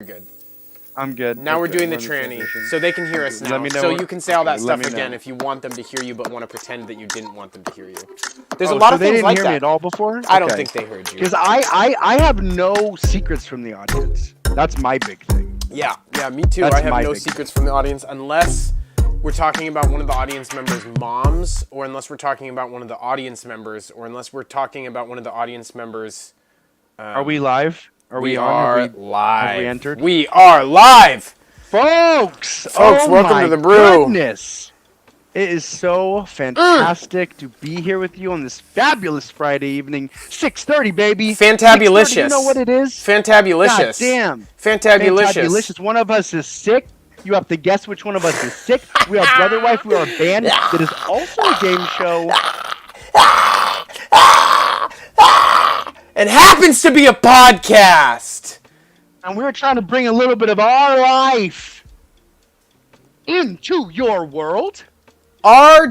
good. I'm good. Now we're doing the Let me tranny, transition. so they can hear us Let now. me know So what- you can say all that okay, let stuff me know. again if you want them to hear you, but want to pretend that you didn't want them to hear you. There's a Oh, lot so of they things didn't like hear that. me at all before? I don't Okay. think they heard you. Because I have no secrets from the audience. That's my big thing. Yeah, me too. That's I have my no big secrets from the audience unless we're talking about one of the audience members' moms, or unless we're talking about one of the audience members, or unless we're talking about one of the audience members. Are we live? Are we on? Are live. Have we entered? We are live! Folks, Folks, oh welcome my to the Brew. Goodness. It is so fantastic to be here with you on this fabulous Friday evening. 6:30, baby. Fantabulicious. 6:30, you know what it is? Fantabulicious. God damn. Fantabulicious. Fantabulicious. One of us is sick. You have to guess which one of us is sick. We are Brotherwife. We are a band that is also a game show. It happens to be a podcast. And we're trying to bring a little bit of our life into your world. I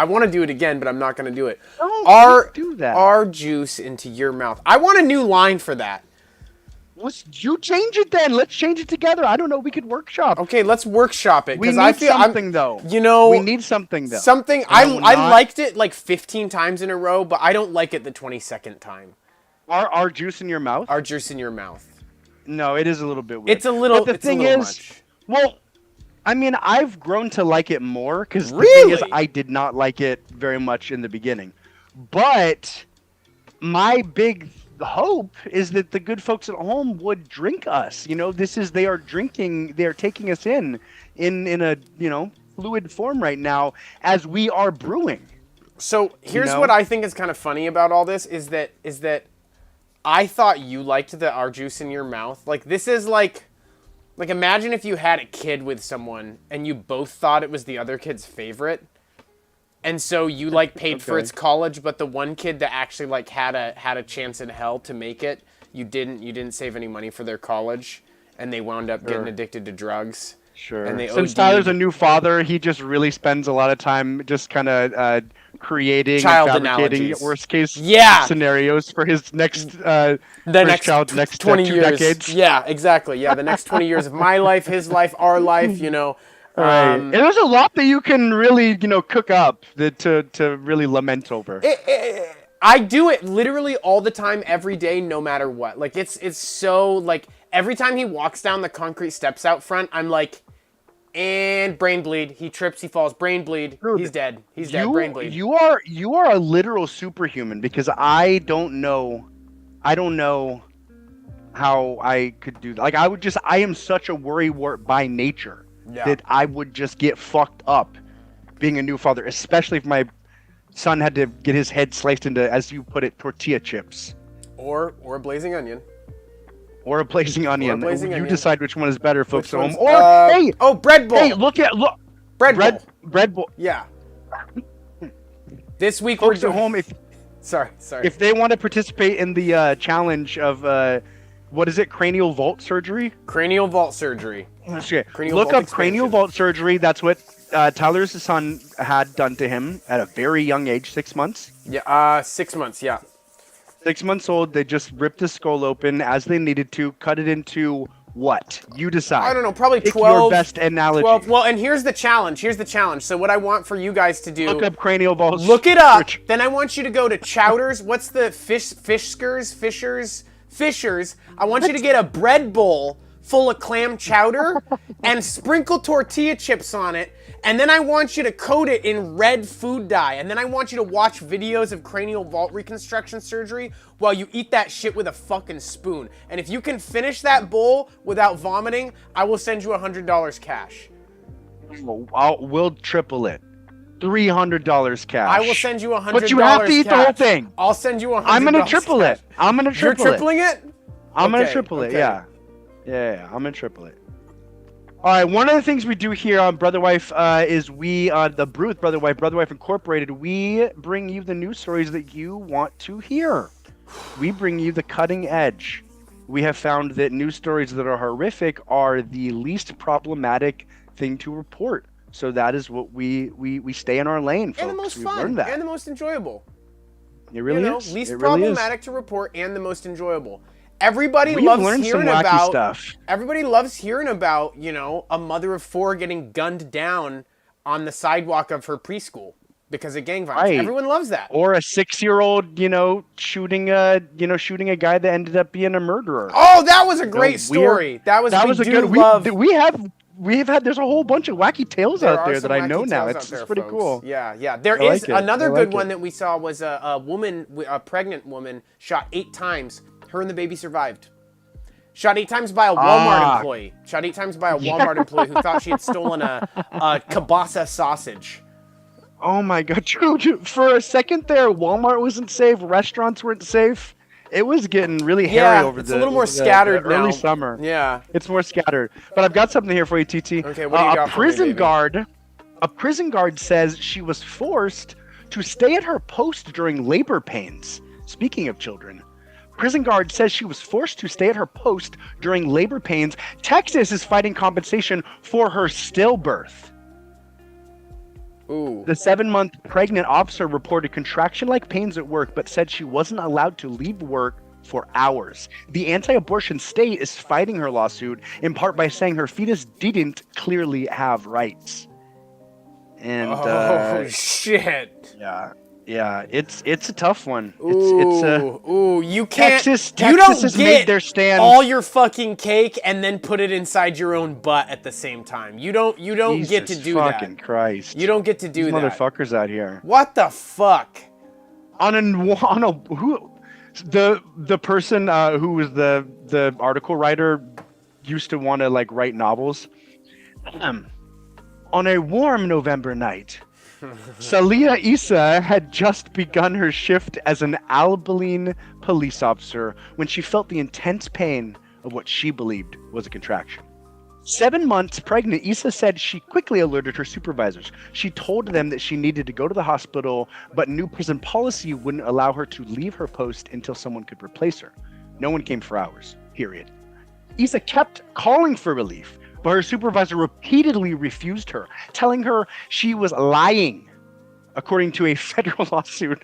want to do it again, but I'm not going to do it. Don't do that. Our juice into your mouth. I want a new line for that. You change it then. Let's change it together. I don't know. We could workshop. Okay, let's workshop it. We need I feel something, though. You know, we need something, though. Something. I liked it like 15 times in a row, but I don't like it the 22nd time. Our juice in your mouth? Our juice in your mouth. No, it is a little bit weird. It's a little. But the thing is, much. well, I mean, I've grown to like it more because Really? the thing is, I did not like it very much in the beginning. But my big hope is that the good folks at home would drink us. You know, they are drinking, they are taking us in a, fluid form right now as we are brewing. So here's what I think is kind of funny about all this is that I thought you liked the our juice in your mouth. Like this is like imagine if you had a kid with someone and you both thought it was the other kid's favorite. And so you like paid for its college, but the one kid that actually like had a chance in hell to make it, you didn't save any money for their college, and they wound up getting addicted to drugs. Sure. And they Since OD'd. Tyler's a new father, he just really spends a lot of time just kind of creating Child and fabricating analogies. worst case Yeah. scenarios for his next child's next 20 2 years. decades. Yeah, exactly. Yeah, the next 20 years of my life, his life, our life, you know. Right. And there's a lot that you can really, cook up to really lament over. I do it literally all the time, every day, no matter what. Like, it's so, like, every time he walks down the concrete steps out front, I'm like, and brain bleed. He trips, he falls, brain bleed. Dude, he's dead. He's dead, brain bleed. You are a literal superhuman because I don't know how I could do that. Like, I am such a worrywart by nature that I would just get fucked up being a new father, especially if my son had to get his head sliced into, as you put it, tortilla chips. Or a blazing onion. Or a blazing onion. You decide which one is better, folks at home. Or hey, bread bowl. Hey, look bread bowl. Yeah. This week folks we're at home. Sorry. If they want to participate in the challenge of what is it, cranial vault surgery? Cranial vault surgery. Okay. Cranial Look vault up expansion. cranial vault surgery. That's what Tyler's son had done to him at a very young age, 6 months. Yeah, 6 months. Yeah. 6 months old. They just ripped his skull open as they needed to, cut it into what? You decide. I don't know, probably Pick 12. your best analogy. 12. Well, and here's the challenge. So what I want for you guys to do. Look up cranial vault. Look it up. Then I want you to go to Chowder's. What's the Fishers. I want you to get a bread bowl full of clam chowder and sprinkle tortilla chips on it. And then I want you to coat it in red food dye. And then I want you to watch videos of cranial vault reconstruction surgery while you eat that shit with a fucking spoon. And if you can finish that bowl without vomiting, I will send you $100 cash. We'll triple it. $300 cash. I will send you $100. But you have to eat the whole thing. I'll send you $100. I'm gonna triple it. You're tripling it? I'm gonna triple it. Yeah. I'm gonna triple it. All right. One of the things we do here on Brotherwife is we, the Brew with Brotherwife Incorporated, we bring you the news stories that you want to hear. We bring you the cutting edge. We have found that news stories that are horrific are the least problematic thing to report. So that is what we stay in our lane, folks. And the most We've fun. learned that. And the most enjoyable. It really is. Least it really problematic to report and the most enjoyable. everybody We've loves learned hearing some wacky about stuff. Everybody loves hearing about, you know, a mother of 4 getting gunned down on the sidewalk of her preschool because of gang violence. Right. Everyone loves that. Or a 6-year-old, you know, shooting a guy that ended up being a murderer. Oh, that was a great story. That was a good. We've had. There's a whole bunch of wacky tales out there that I know now. It's pretty cool. Yeah. There is another good one that we saw was a pregnant woman shot 8 times. Her and the baby survived. Shot 8 times by a Walmart employee. Shot 8 times by a Walmart employee who thought she had stolen a kielbasa sausage. Oh my god, dude, for a second there, Walmart wasn't safe, restaurants weren't safe. It was getting really hairy over it's a little more scattered now. Early summer. Yeah. It's more scattered. But I've got something here for you, TT. Okay, what do you got a prison guard says she was forced to stay at her post during labor pains. Speaking of children. Prison guard says she was forced to stay at her post during labor pains. Texas is fighting compensation for her stillbirth. Ooh. The 7-month pregnant officer reported contraction-like pains at work, but said she wasn't allowed to leave work for hours. The anti-abortion state is fighting her lawsuit, in part by saying her fetus didn't clearly have rights. And shit. Yeah, it's a tough one. You can't. Texas you don't has get made their stand. all your fucking cake and then put it inside your own butt at the same time. You don't get to do that. Fucking Christ! You don't get to do These that. motherfuckers out here. What the fuck? The person who was the article writer used to want to like write novels. On a warm November night, Salia Issa had just begun her shift as an Abilene police officer when she felt the intense pain of what she believed was a contraction. 7 months pregnant, Issa said she quickly alerted her supervisors. She told them that she needed to go to the hospital, but new prison policy wouldn't allow her to leave her post until someone could replace her. No one came for hours, period. Issa kept calling for relief, but her supervisor repeatedly refused her, telling her she was lying, according to a federal lawsuit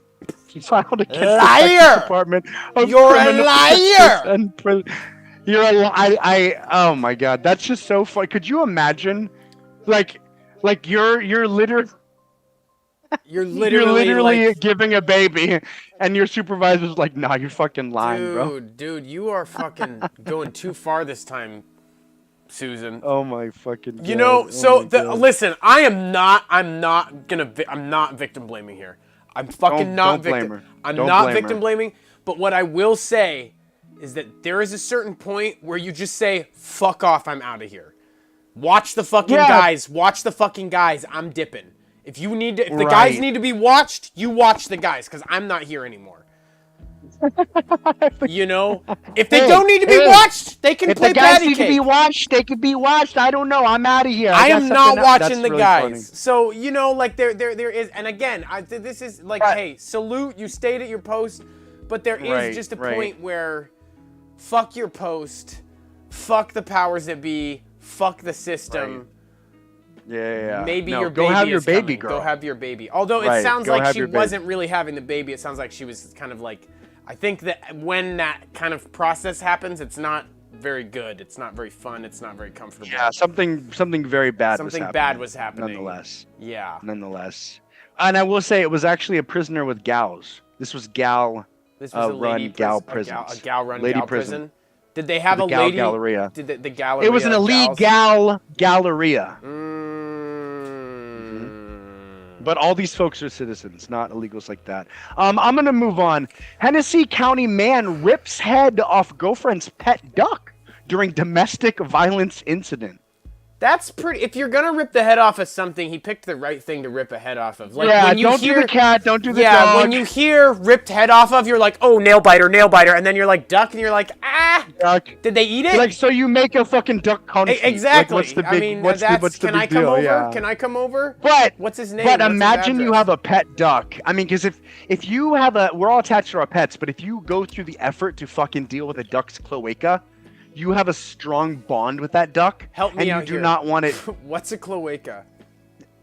filed against the Texas Department of Criminal Justice. You're a liar. Oh my god, that's just so funny. Could you imagine, like you're literally like, giving a baby, and your supervisor's like, "Nah, you're fucking lying, bro." Dude, you are fucking going too far this time, Susan. Oh my fucking god. You know, listen, I'm not victim blaming here. I'm fucking not victim. I'm not victim blaming, but what I will say is that there is a certain point where you just say, "Fuck off, I'm out of here." Watch the fucking guys. Watch the fucking guys. I'm dipping. If the guys need to be watched, you watch the guys, because I'm not here anymore. You know, if they don't need to be watched, they can play patty cake. If the guys need to be watched, they can be watched. I don't know. I'm out of here. I am not watching the guys. Funny. So you know, like there is, and again, this is like, hey, salute. You stayed at your post, but there is just a point where, fuck your post, fuck the powers that be, fuck the system. Right. Yeah. Maybe your baby go have your baby, coming. girl. Go have your baby. Although it sounds like she wasn't really having the baby. It sounds like she was kind of like, I think that when that kind of process happens, it's not very good. It's not very fun. It's not very comfortable. Yeah, something very bad was happening. Nonetheless. Yeah. Nonetheless. And I will say it was actually a prisoner with gals. This was gal This was a lady gal prison. A gal-run lady gal prison. Did they have a gal lady? Galleria. Did the galleria? It was an elite gal galleria. But all these folks are citizens, not illegals like that. I'm gonna move on. Hennessy County man rips head off girlfriend's pet duck during domestic violence incident. That's pretty. If you're gonna rip the head off of something, he picked the right thing to rip a head off of. Like, yeah, when you don't do the cat, don't do the dog. Yeah, when you hear ripped head off of, you're like, oh, nail biter, and then you're like duck, and you're like, ah, duck. Did they eat it? Like, so you make a fucking duck confit. Exactly. Like, what's the big, what's the can I come deal? over? Yeah. Can I come over? But what's his name? But what's imagine you have a pet duck. I mean, because if you have we're all attached to our pets, but if you go through the effort to fucking deal with a duck's cloaca, you have a strong bond with that duck. Help me out and you here. do not want it. What's a cloaca?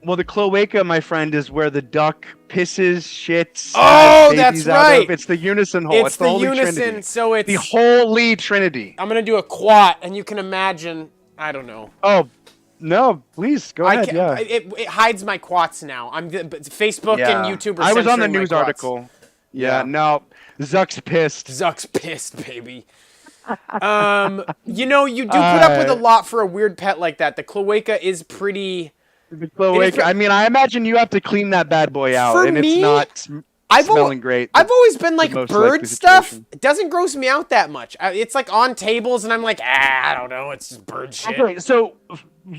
Well, the cloaca, my friend, is where the duck pisses, shits. Oh, that's right. It's the unison hole. It's the Holy unison, Trinity. so it's the Holy Trinity. I'm gonna do a quat, and you can imagine. I don't know. Oh, no! Please go ahead. Yeah. It hides my quats now. Facebook and YouTube. I was on the news article. Yeah. No, Zuck's pissed. Zuck's pissed, baby. You know, you do put up with a lot for a weird pet like that. The cloaca is pretty. The cloaca. I mean, I imagine you have to clean that bad boy out, and it's not smelling great. I've always been like bird stuff. It doesn't gross me out that much. It's like on tables, and I'm like, I don't know. It's just bird shit. Okay, so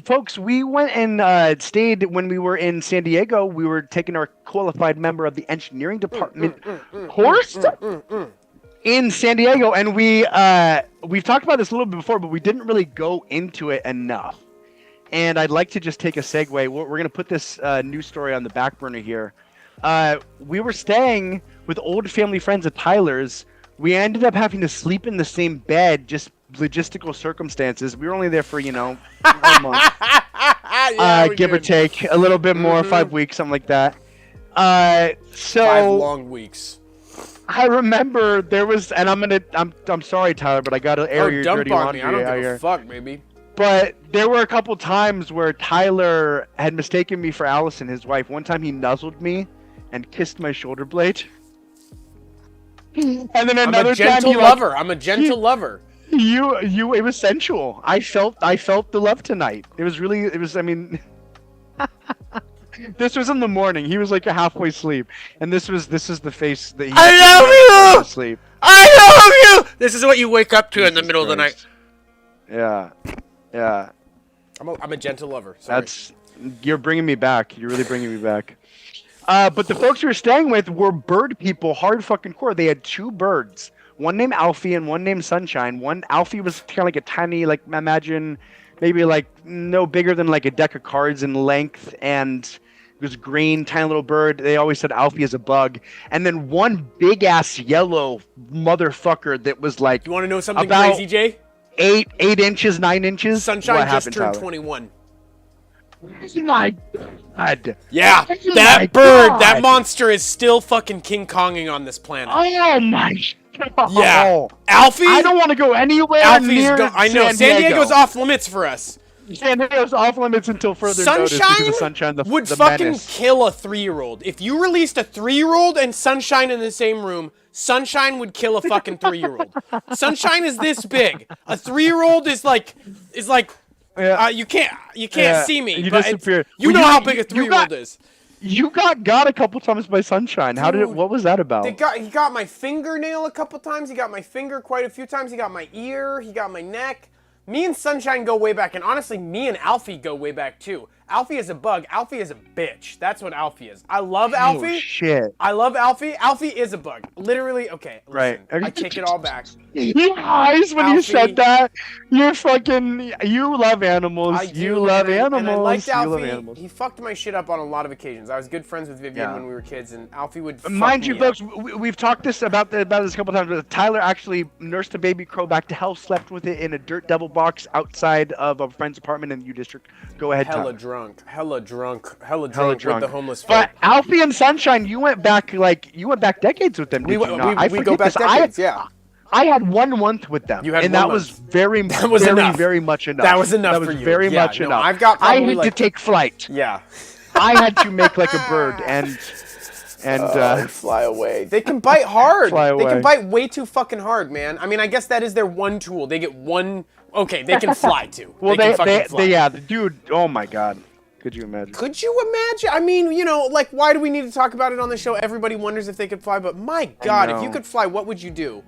folks, we went and stayed when we were in San Diego. We were taking our qualified member of the engineering department course in San Diego, and we've talked about this a little bit before, but we didn't really go into it enough. And I'd like to just take a segue. We're going to put this news story on the back burner here. We were staying with old family friends of Tyler's. We ended up having to sleep in the same bed, just logistical circumstances. We were only there for, a month. Give or take. A little bit more, 5 weeks, something like that. 5 long weeks. I remember there was, and I'm sorry, Tyler, but I got to air your dirty laundry. I don't give a fuck, baby. But there were a couple times where Tyler had mistaken me for Allison, his wife. One time he nuzzled me and kissed my shoulder blade. And then another time I'm a gentle lover. It was sensual. I felt the love tonight. I mean, this was in the morning. He was like a halfway asleep, and this is the face that he. I love you. Sleep. I love you. This is what you wake up to in the middle of the night. Yeah. I'm a gentle lover. Sorry. You're bringing me back. You're really bringing me back. But the folks we were staying with were bird people, hard fucking core. They had 2 birds, one named Alfie and one named Sunshine. Alfie was kind of like a tiny, like imagine maybe like no bigger than like a deck of cards in length, and it was green, tiny little bird. They always said Alfie is a bug. And then one big ass yellow motherfucker that was like. You want to know something crazy, Jay? 8 inches, 9 inches. Sunshine just turned 21. My God. Yeah, that bird, that monster is still fucking King Konging on this planet. Oh my God. Yeah. Alfie? I don't want to go anywhere near I know, San Diego's off limits for us. San Diego's off limits until further notice because of Sunshine would the fucking menace. kill a 3-year-old. If you released a 3-year-old and Sunshine in the same room, Sunshine would kill a fucking 3-year-old. Sunshine is this big. A 3-year-old is like you can't see me. You disappeared. You know how big a 3-year-old is. You got a couple times by Sunshine. Dude, what was that about? He got my fingernail a couple times. He got my finger quite a few times. He got my ear. He got my neck. Me and Sunshine go way back, and honestly, me and Alfie go way back too. Alfie is a bug. Alfie is a bitch. That's what Alfie is. I love Alfie. Oh, shit. I love Alfie. Alfie is a bug. Literally, okay, listen, right. I take it all back. Your eyes when Alfie, you said that. You love animals. You love animals. And I liked Alfie. You love animals. He fucked my shit up on a lot of occasions. I was good friends with Vivian when we were kids, and Alfie would fuck Mind you, me folks, up. we've talked this about this a couple times, but Tyler actually nursed a baby crow back to health, slept with it in a dirt double box outside of a friend's apartment in the U District. Go ahead, Hella Tyler. drunk with the homeless folk. But Alfie and Sunshine, you went back decades with them, did you not? We go back decades, yeah. I had 1 month with them, that was very much enough. That was enough for you. That was very much enough. I had to take flight. Yeah. I had to make like a bird and fly away. They can bite hard. Fly away. They can bite way too fucking hard, man. I mean, I guess that is their one tool. They get one. Okay, they can fly too. Well, they can fucking fly. dude. Oh my God. Could you imagine? Could you imagine? I mean, like, why do we need to talk about it on the show? Everybody wonders if they could fly, but my God, if you could fly, what would you do?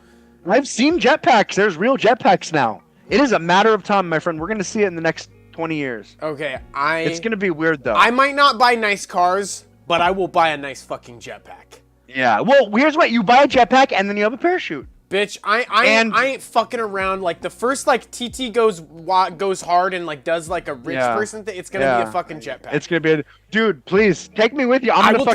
I've seen jetpacks. There's real jetpacks now. It is a matter of time, my friend. We're going to see it in the next 20 years. Okay, It's going to be weird, though. I might not buy nice cars, but I will buy a nice fucking jetpack. Yeah, well, here's what. You buy a jetpack, and then you have a parachute. Bitch, I ain't fucking around. Like, the first, like, TT goes hard and, like, does, like, a rich person thing, it's gonna be a fucking jetpack. It's gonna be dude, please, take me with you. I'm gonna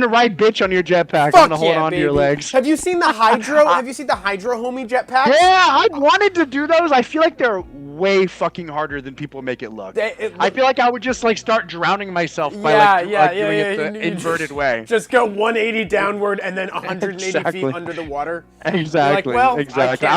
ride bitch on your jetpack. I'm gonna hold on to your legs. Have you seen the Hydro? Have you seen the Hydro homie jetpack? Yeah, I wanted to do those. I feel like they're way fucking harder than people make it look. I feel like I would just like start drowning myself by doing it the inverted way. Just go 180 downward and then 180 feet under the water. Exactly. Like, well, exactly.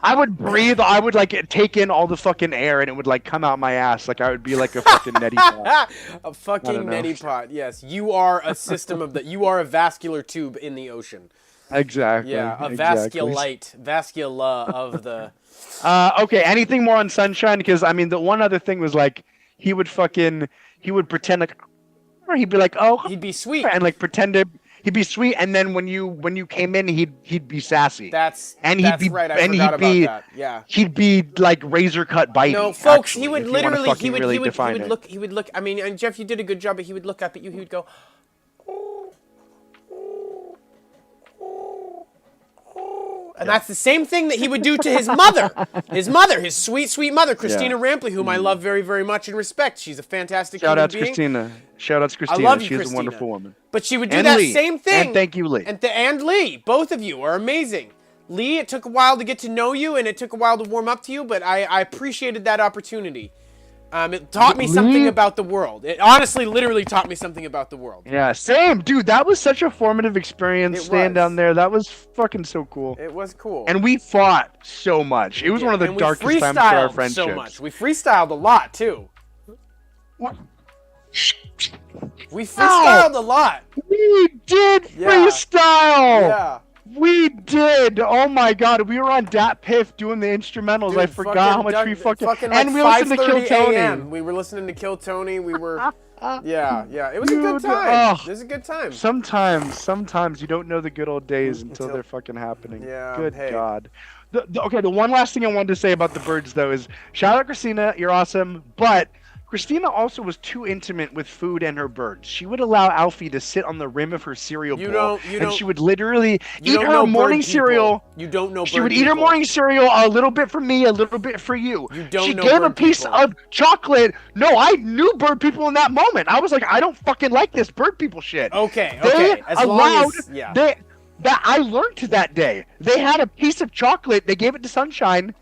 I would breathe. I would like take in all the fucking air, and it would like come out my ass. Like I would be like a fucking neti pot. A fucking neti pot. Yes, you are a system of the. You are a vascular tube in the ocean. Exactly. Yeah, a vascula of the. Okay. Anything more on Sunshine? Because I mean, the one other thing was like he would pretend like, or he'd be like, oh, he'd be sweet and like pretend to. He'd be sweet, and then when you came in, he'd be sassy. That's right. I forgot about that. Yeah. He'd be like razor cut bitey. No, folks, actually, he would literally he would look. He would look. I mean, and Jeff, you did a good job, but he would look up at you. He would go. And that's the same thing that he would do to his mother. His sweet, sweet mother, Christina Rampley, whom I love very, very much and respect. She's a fantastic human being. Shout out to Christina. I love you, She's Christina. a wonderful woman. But she would do that same thing. And thank you, Lee. And Lee. Both of you are amazing. Lee, it took a while to get to know you, and it took a while to warm up to you, but I appreciated that opportunity. It taught me something about the world. It honestly, literally taught me something about the world. Yeah, same. Dude, that was such a formative experience staying down there. That was fucking so cool. It was cool. And we fought so much. It was one of the darkest times for our friendships. So much. We freestyled a lot, too. What? We freestyled a lot. We did freestyle. Yeah. We did. Oh my god, we were on Dat Piff doing the instrumentals. Dude, I forgot how much we fucking and we listened to Kill Tony. We were listening to Kill Tony. We were yeah. It was a good time. It was a good time. Sometimes you don't know the good old days until they're fucking happening. Yeah. Good god. The one last thing I wanted to say about the birds though is shout out Christina, you're awesome, but Christina also was too intimate with food and her birds. She would allow Alfie to sit on the rim of her cereal bowl, and she would literally eat her morning cereal. You don't know. She would eat her morning cereal a little bit for me, a little bit for you. She gave a piece of chocolate. No, I knew bird people in that moment. I was like, I don't fucking like this bird people shit. Okay. That I learned that day. They had a piece of chocolate. They gave it to Sunshine.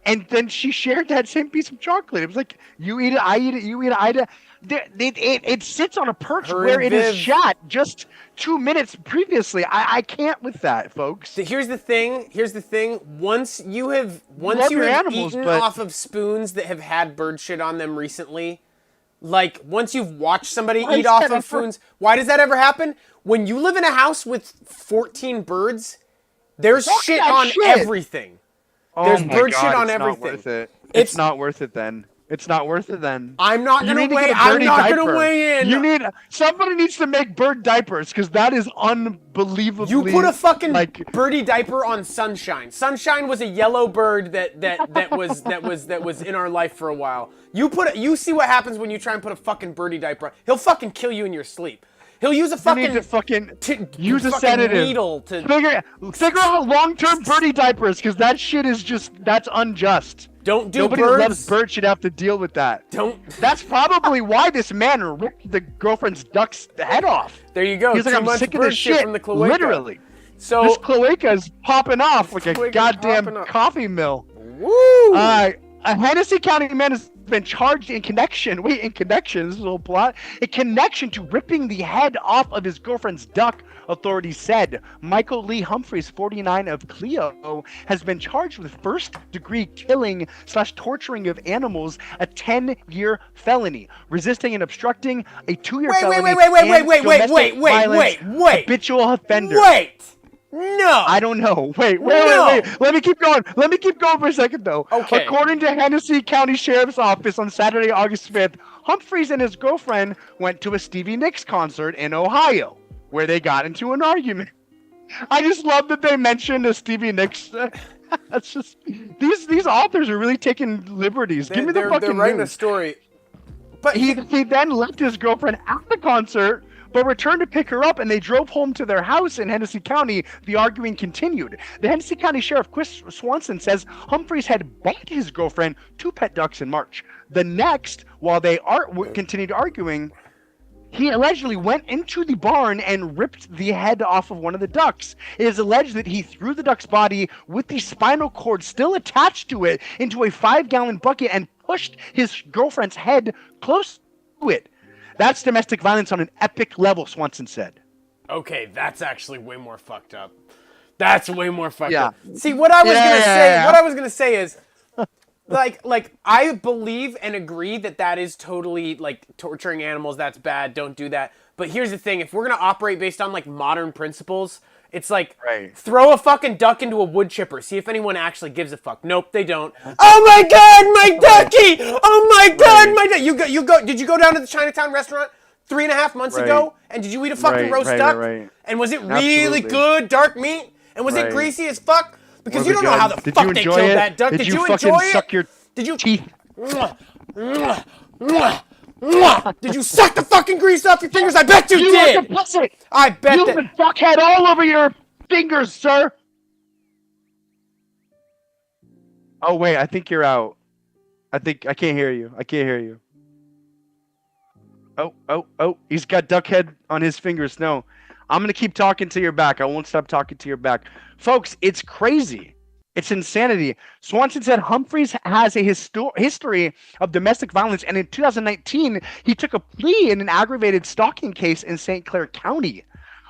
And then she shared that same piece of chocolate. It was like, you eat it, I eat it, you eat it, I eat it. It sits on a perch where it is shot just 2 minutes previously. I can't with that, folks. Here's the thing. Once you have eaten off of spoons that have had bird shit on them recently, like once you've watched somebody eat off of spoons, why does that ever happen? When you live in a house with 14 birds, there's shit on everything. There's bird shit on everything. It's not worth it then. It's not worth it then. I'm not gonna weigh in. Somebody needs to make bird diapers because that is unbelievably. You put a fucking birdie diaper on Sunshine. Sunshine was a yellow bird that was in our life for a while. You see what happens when you try and put a fucking birdie diaper on. He'll fucking kill you in your sleep. He'll use a use a sedative needle to figure out long-term birdie diapers because that shit is that's unjust. Nobody who loves birds should have to deal with that. That's probably why this man ripped the girlfriend's duck's head off. There you go. He's like, I'm sick of this shit from the cloaca. Literally. So this cloaca is popping off like a goddamn coffee mill. Woo! A Hennessy County man has been charged in connection this is a little plot, in connection to ripping the head off of his girlfriend's duck, authorities said. Michael Lee Humphreys, 49 of Clio, has been charged with first-degree killing/torturing of animals, a 10-year felony, resisting and obstructing, a 2-year felony, wait, habitual offender. Wait! No! I don't know. Wait. Let me keep going for a second, though. Okay. According to Hennessy County Sheriff's Office on Saturday, August 5th, Humphreys and his girlfriend went to a Stevie Nicks concert in Ohio, where they got into an argument. I just love that they mentioned a Stevie Nicks. That's just these authors are really taking liberties. Give me the fucking They're writing news. A story. But he then left his girlfriend at the concert, but returned to pick her up, and they drove home to their house in Hennessy County. The arguing continued. The Hennessy County Sheriff Chris Swanson says Humphreys had bought his girlfriend 2 pet ducks in March. The next, while they continued arguing, He allegedly went into the barn and ripped the head off of one of the ducks. It is alleged that he threw the duck's body with the spinal cord still attached to it into a 5-gallon bucket and pushed his girlfriend's head close to it. That's domestic violence on an epic level, Swanson said. Okay, that's actually way more fucked up. That's way more fucked up. See, what I was gonna say is, like I believe and agree that is totally like torturing animals. That's bad. Don't do that. But here's the thing: if we're gonna operate based on like modern principles, it's like throw a fucking duck into a wood chipper. See if anyone actually gives a fuck. Nope, they don't. Oh my god, my ducky! Oh my god, my duck! You go. Did you go down to the Chinatown restaurant 3.5 months ago? And did you eat a fucking roast duck? And was it really good, dark meat? And was it greasy as fuck? Because you don't know how the fuck they killed that duck. Did you enjoy it? Suck your Did you teeth? Did you suck the fucking grease off your fingers? I bet you did. I bet you have fuckhead all over your fingers, sir. Oh wait, I think you're out. I can't hear you. I can't hear you. Oh, he's got duck head on his fingers. No, I'm going to keep talking to your back. I won't stop talking to your back. Folks, it's crazy. It's insanity. Swanson said Humphreys has a history of domestic violence, and in 2019, he took a plea in an aggravated stalking case in St. Clair County.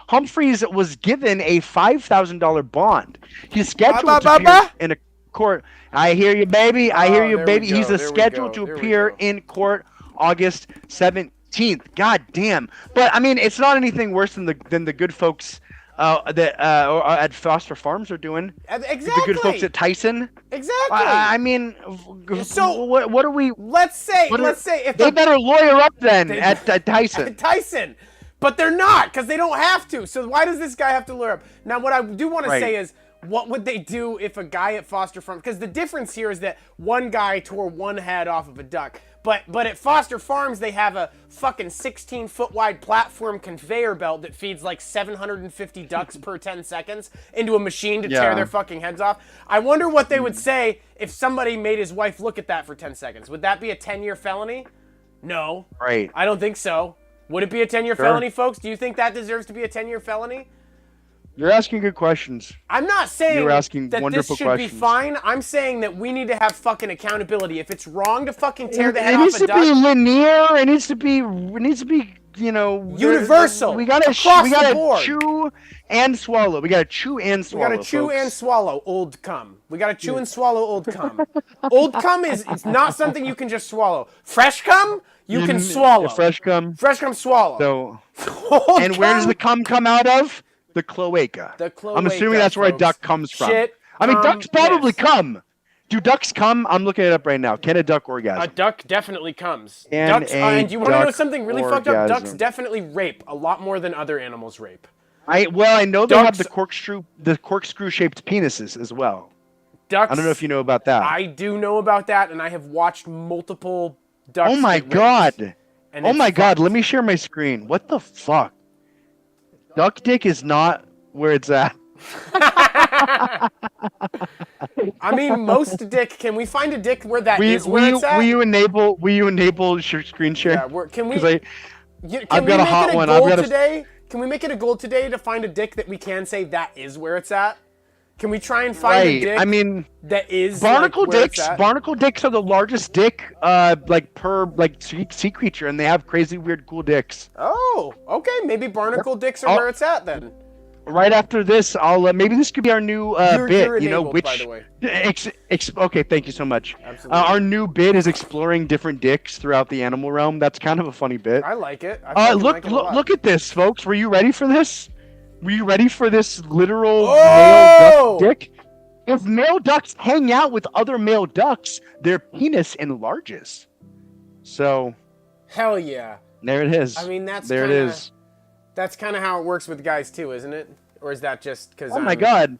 Humphreys was given a $5,000 bond. He's scheduled to appear in a court. I hear you, baby. I hear you, baby. He's scheduled to appear in court August 17th. God damn. But I mean, it's not anything worse than the good folks at Foster Farms are doing. Exactly. The good folks at Tyson. Exactly. I mean, so what are we? Let's say if they better lawyer up then at Tyson. At Tyson, but they're not because they don't have to. So why does this guy have to lawyer up? Now, what I do want to say is, what would they do if a guy at Foster Farms? Because the difference here is that one guy tore one head off of a duck. But at Foster Farms, they have a fucking 16-foot wide platform conveyor belt that feeds like 750 ducks per 10 seconds into a machine to tear their fucking heads off. I wonder what they would say if somebody made his wife look at that for 10 seconds. Would that be a 10-year felony? No. Right. I don't think so. Would it be a 10-year felony, folks? Do you think that deserves to be a 10-year felony? You're asking good questions. I'm not saying You're asking that wonderful this should questions. be fine. I'm saying that we need to have fucking accountability. If it's wrong to fucking tear the head off a duck, it needs to be linear. It needs to be, you know, universal. We gotta chew and swallow. We gotta chew and swallow. We gotta chew and swallow old cum. We gotta chew and swallow old cum. Old cum it's not something you can just swallow. Fresh cum you can swallow. Fresh cum. Fresh cum swallow. So, and where does the cum come out of? The cloaca. I'm assuming that's where a duck comes from. I mean, ducks probably come. Do ducks come? I'm looking it up right now. Can a duck orgasm? A duck definitely comes. And you want to know something really fucked up? Ducks definitely rape a lot more than other animals rape. I know they have the corkscrew-shaped penises as well. Ducks. I don't know if you know about that. I do know about that, and I have watched multiple ducks. Oh my god! Oh my god! Let me share my screen. What the fuck? Duck dick is not where it's at. I mean, most dick. Can we find a dick where that is where it's at? Will you enable screen share? Yeah. Can we? I've got a hot one. Today? Can we make it a goal today to find a dick that we can say that is where it's at? Can we try and find a dick? I mean, that is barnacle dicks. Barnacle dicks are the largest dick, per sea creature, and they have crazy, weird, cool dicks. Oh, okay. Maybe barnacle dicks are where it's at then. Right after this, I'll maybe this could be our new bit. You're enabled, by the way. Okay, thank you so much. Absolutely. Our new bit is exploring different dicks throughout the animal realm. That's kind of a funny bit. I like it. Look at this, folks. Were you ready for this? Were you ready for this literal male duck dick? If male ducks hang out with other male ducks, their penis enlarges. So. Hell yeah. There it is. I mean, it is. That's kind of how it works with guys too, isn't it? Or is that just because? Oh my god.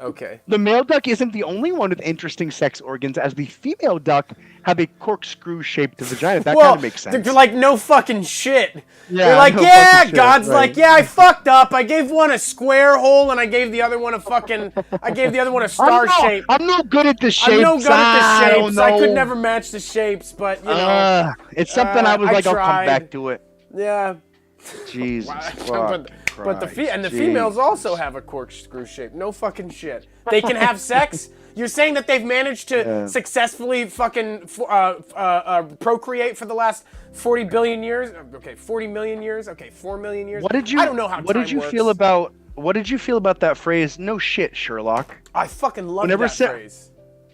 Okay. The male duck isn't the only one with interesting sex organs, as the female duck have a corkscrew-shaped vagina. That kind of makes sense. They're like, no fucking shit. Yeah, they're like, no yeah, fucking shit, God's right. like, yeah, I fucked up. I gave one a square hole, and I gave the other one a star shape. I'm no good at the shapes. I'm no good at the shapes. I could know. never match the shapes, but, you know. It's something I was like, I'll come back to it. Yeah. Jesus but the females also have a corkscrew shape. No fucking shit. They can have sex. You're saying that they've managed to successfully fucking procreate for the last 40 billion years? Okay, 40 million years? Okay, 4 million years? I don't know how time works. What did you feel about that phrase? No shit, Sherlock. I fucking love that phrase.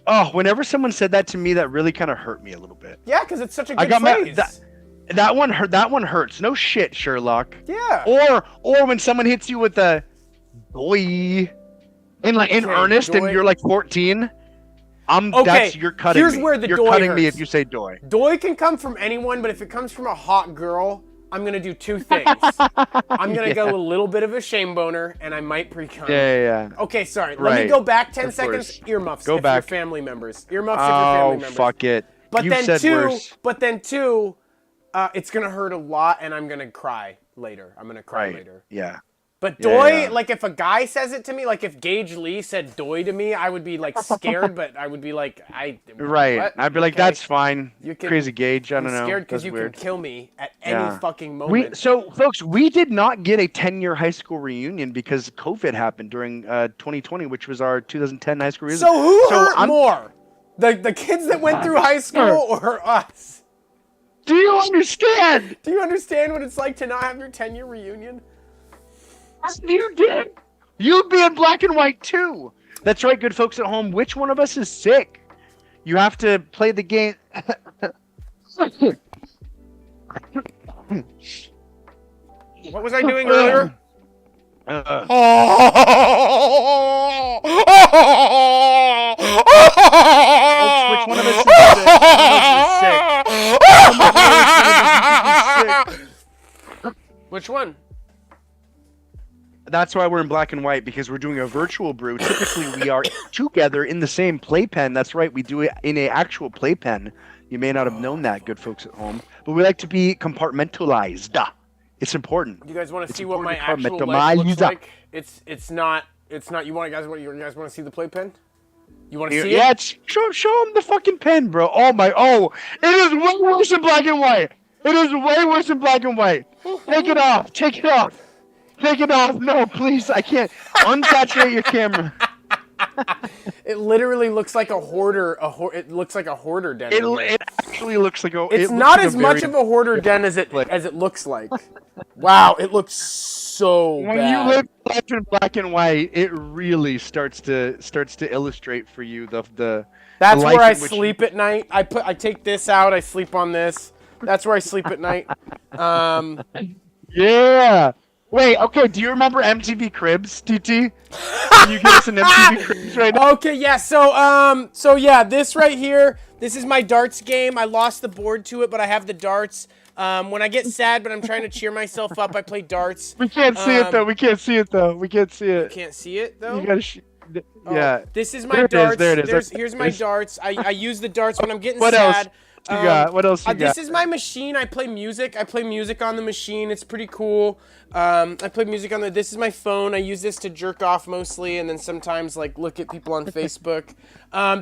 Oh, whenever someone said that to me, that really kind of hurt me a little bit. Yeah, because it's such a good phrase. That one hurts. No shit, Sherlock. Yeah. Or when someone hits you with a boy in earnest and you're like 14, you're cutting me. Where the you're doy cutting hurts. me if you say doy. Doy can come from anyone, but if it comes from a hot girl, I'm gonna do two things. I'm gonna go a little bit of a shame boner, and I might pre-cum. Yeah. Okay, sorry. Let me go back 10 seconds. Earmuffs. If you're family members. Earmuffs if you're family members. Oh, fuck it. But then two, it's gonna hurt a lot, and I'm gonna cry later. Later. Yeah. But doy, like if a guy says it to me, like if Gage Lee said doy to me, I would be like scared, but I would be like, what? I'd be like, that's fine. Crazy Gage. I don't know. I'm scared because you can kill me at any fucking moment. So, folks, we did not get a 10-year high school reunion because COVID happened during 2020, which was our 2010 high school reunion. So who hurt more? The kids that went through high school or us? Do you understand? Do you understand what it's like to not have your 10-year reunion? You did. You'd be in black and white too. That's right, good folks at home. Which one of us is sick? You have to play the game. What was I doing earlier? Which one of us is sick? Which one? That's why we're in black and white, because we're doing a virtual brew. Typically, we are together in the same playpen. That's right, we do it in an actual playpen. You may not have known that, good folks at home. But we like to be compartmentalized. It's important. You guys want to see what my actual life looks like? It's not. You guys want to see the playpen? You want to see it? Yeah, show them the fucking pen, bro. It is way worse than black and white. It is way worse than black and white. Take it off. Take it off. No, please. I can't. Unsaturate your camera. It literally looks like a hoarder. It looks like a hoarder den. It actually looks like a. It's not as much of a hoarder den as it looks like. Wow, it looks so bad. When you live life in black and white, it really starts to illustrate for you the. That's where I sleep at night. I take this out. I sleep on this. That's where I sleep at night. Yeah. Wait, okay, do you remember MTV Cribs, TT? Can you give us an MTV Cribs right now? Okay, yeah, so yeah, this right here, this is my darts game. I lost the board to it, but I have the darts. When I get sad, but I'm trying to cheer myself up, I play darts. We can't see it, though. We can't see it, though. We can't see it. You can't see it, though? You gotta yeah. This is my darts. There it is. Here's my darts. I use the darts when I'm getting sad. Else? What else you got? This is my machine. I play music. I play music on the machine. It's pretty cool. I play music on this is my phone. I use this to jerk off mostly, and then sometimes like look at people on Facebook.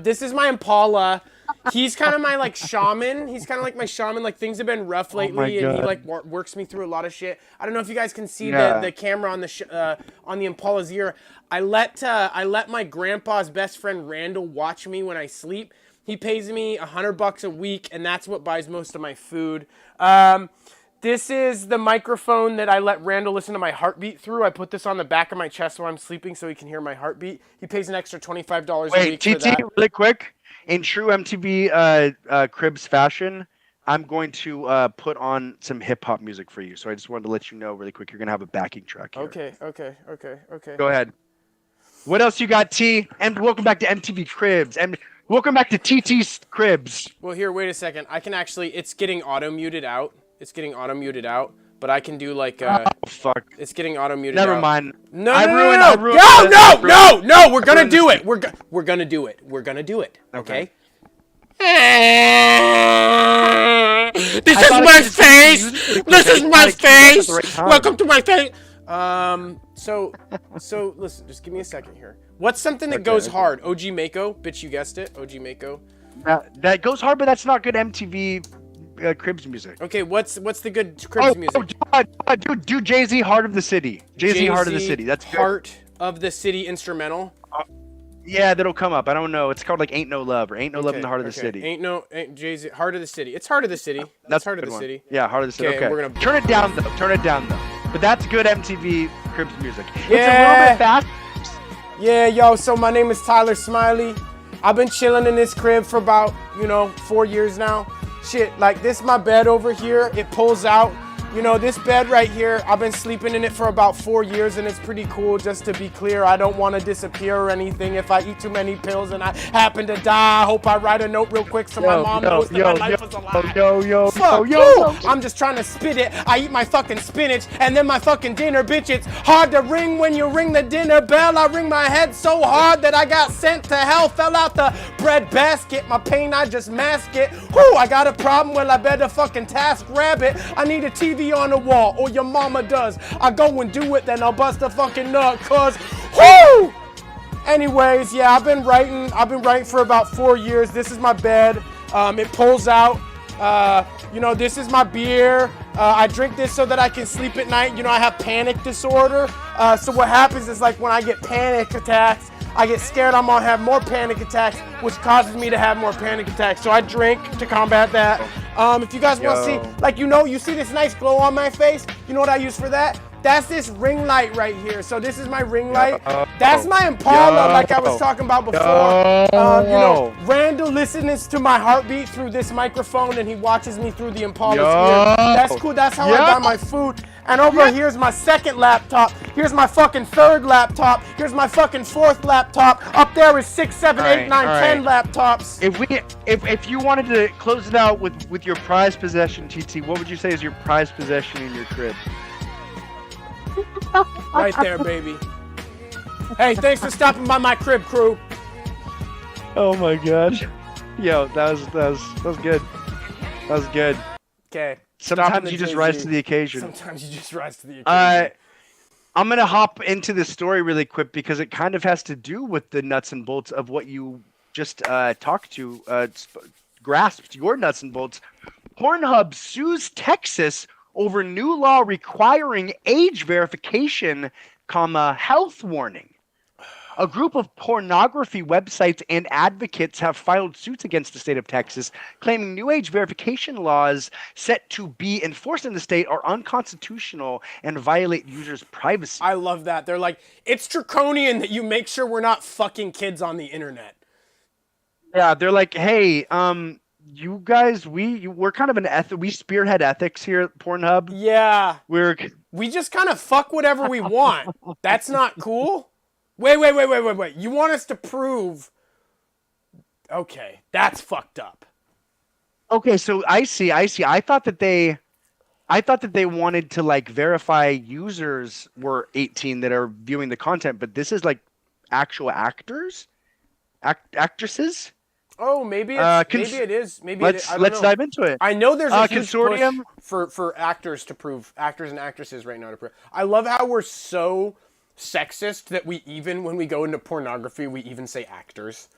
This is my Impala. He's kind of my like shaman. He's kind of like my shaman. Like things have been rough lately, and he like works me through a lot of shit. I don't know if you guys can see the camera on the Impala's ear. I let my grandpa's best friend Randall watch me when I sleep. He pays me $100 a week, and that's what buys most of my food. This is the microphone that I let Randall listen to my heartbeat through. I put this on the back of my chest while I'm sleeping so he can hear my heartbeat. He pays an extra $25 a week for that. TT, really quick, in true MTV Cribs fashion, I'm going to put on some hip-hop music for you. So I just wanted to let you know really quick, you're going to have a backing track here. Okay. Go ahead. What else you got, T? And welcome back to MTV Cribs. And welcome back to TT's Cribs. Well, here, wait a second. I can actually, it's getting auto-muted out. but I can do like fuck. It's getting auto muted. Never mind. No, I no, ruined, no, I no, ruined no, the- no, I ruined- no, no. We're gonna ruined do the- it. We're gonna do it. We're gonna do it. Okay. This is my face. This is my face. Welcome to my face. So listen, just give me a second here. What's something that goes hard? OG Mako, bitch, you guessed it. OG Mako. That goes hard, but that's not good MTV Cribs music. Okay, what's the good Cribs music? Do Jay-Z Heart of the City. Jay-Z Heart of the City. That's good. Heart of the City instrumental. Yeah, that'll come up. I don't know. It's called like Ain't No Love or Ain't No Love in the Heart of the City. Ain't Jay-Z Heart of the City. It's Heart of the City. That's Heart of the one. City. Yeah, Heart of the City. Okay. We're gonna turn it down though. Turn it down though. But that's good MTV Cribs music. Yeah. It's a little bit fast. Yeah, yo, so my name is Tyler Smiley. I've been chilling in this crib for about, 4 years now. Shit, like this my bed over here. It pulls out. This bed right here, I've been sleeping in it for about 4 years and it's pretty cool. Just to be clear, I don't want to disappear or anything. If I eat too many pills and I happen to die, I hope I write a note real quick so my mom knows that my life was a lie. Fuck, I'm just trying to spit it. I eat my fucking spinach and then my fucking dinner, bitch. It's hard to ring when you ring the dinner bell. I ring my head so hard that I got sent to hell. Fell out the bread basket. My pain, I just mask it. Whoo, I got a problem. Well, I better fucking task rabbit. I need a TV on the wall, or your mama does. I go and do it, then I'll bust a fucking nut, cause whoo! Anyways, yeah, I've been writing for about 4 years. This is my bed. It pulls out. This is my beer. I drink this so that I can sleep at night. I have panic disorder. So what happens is like when I get panic attacks, I get scared I'm gonna have more panic attacks, which causes me to have more panic attacks. So I drink to combat that. If you guys want to see, you see this nice glow on my face? You know what I use for that? That's this ring light right here. So this is my ring light. That's my Impala, like I was talking about before. Randall listens to my heartbeat through this microphone, and he watches me through the Impala's ear. That's cool. That's how I buy my food. And over here's my second laptop. Here's my fucking third laptop. Here's my fucking fourth laptop. Up there is 6, 7, 8, 9, 10 laptops. If you wanted to close it out with your prized possession, TT, what would you say is your prized possession in your crib? Right there, baby. Hey, thanks for stopping by my crib, crew. Oh my god. Yo, that was good. That was good. Okay. Sometimes you just rise to the occasion. Sometimes you just rise to the occasion. I'm going to hop into the story really quick because it kind of has to do with the nuts and bolts of what you just grasped your nuts and bolts. Pornhub sues Texas over new law requiring age verification, health warning. A group of pornography websites and advocates have filed suits against the state of Texas, claiming new age verification laws set to be enforced in the state are unconstitutional and violate users' privacy. I love that. They're like, it's draconian that you make sure we're not fucking kids on the internet. Yeah, they're like, hey, you guys, we're kind of we spearhead ethics here at Pornhub. Yeah. We just kind of fuck whatever we want. That's not cool. Wait. You want us to prove... Okay, that's fucked up. Okay, so I see. I thought that they wanted to like verify users were 18 that are viewing the content, but this is like actual actors? Actresses? Oh, maybe it is. Let's dive into it. I know there's a huge consortium push for actors and actresses right now to prove. I love how we're so sexist that when we go into pornography, we even say actors,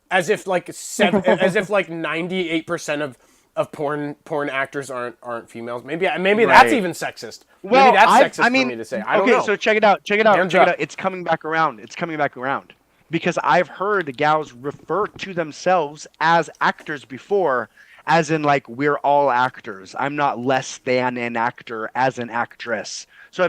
as if like 98% of porn actors aren't females. Maybe that's even sexist. Well, maybe that's sexist for me to say. I don't know. Okay, so check it out. It's coming back around. Because I've heard the gals refer to themselves as actors before, as in like, we're all actors. I'm not less than an actor as an actress. So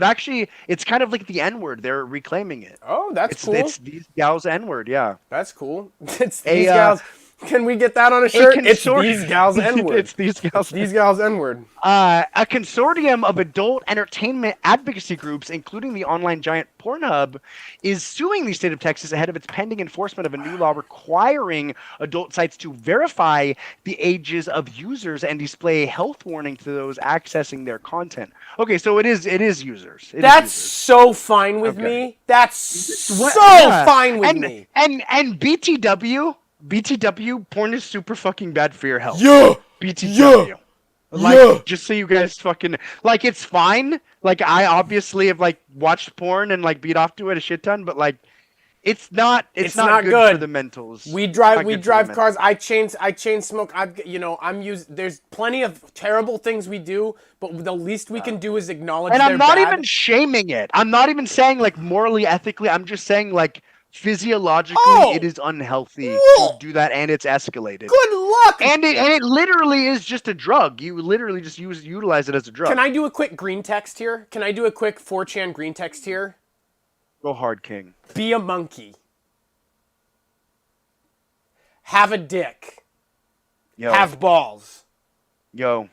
it's kind of like the N-word. They're reclaiming it. Oh, that's cool. It's these gals N-word, yeah. That's cool. It's these gals. Can we get that on a shirt? It's these gals N-word. It's these gals. These gals N-word. A consortium of adult entertainment advocacy groups, including the online giant Pornhub, is suing the state of Texas ahead of its pending enforcement of a new law requiring adult sites to verify the ages of users and display a health warning to those accessing their content. Okay, so it is users. That's so fine with me. That's fine with me. And BTW, porn is super fucking bad for your health. Yeah. BTW. Just so you guys fucking, it's fine. I obviously have, watched porn and, beat off to it a shit ton, but, it's not good for the mentals. We drive cars. I chain smoke. There's plenty of terrible things we do, but the least we can do is acknowledge and they're I'm not bad. even shaming it. I'm not even saying, morally, ethically. I'm just saying, physiologically, it is unhealthy to do that, and it's escalated. Good luck. And it literally is just a drug. You literally just utilize it as a drug. Can I do a quick green text here? Can I do a quick 4chan green text here? Go hard, King. Be a monkey. Have a dick. Yo. Have balls. Yo.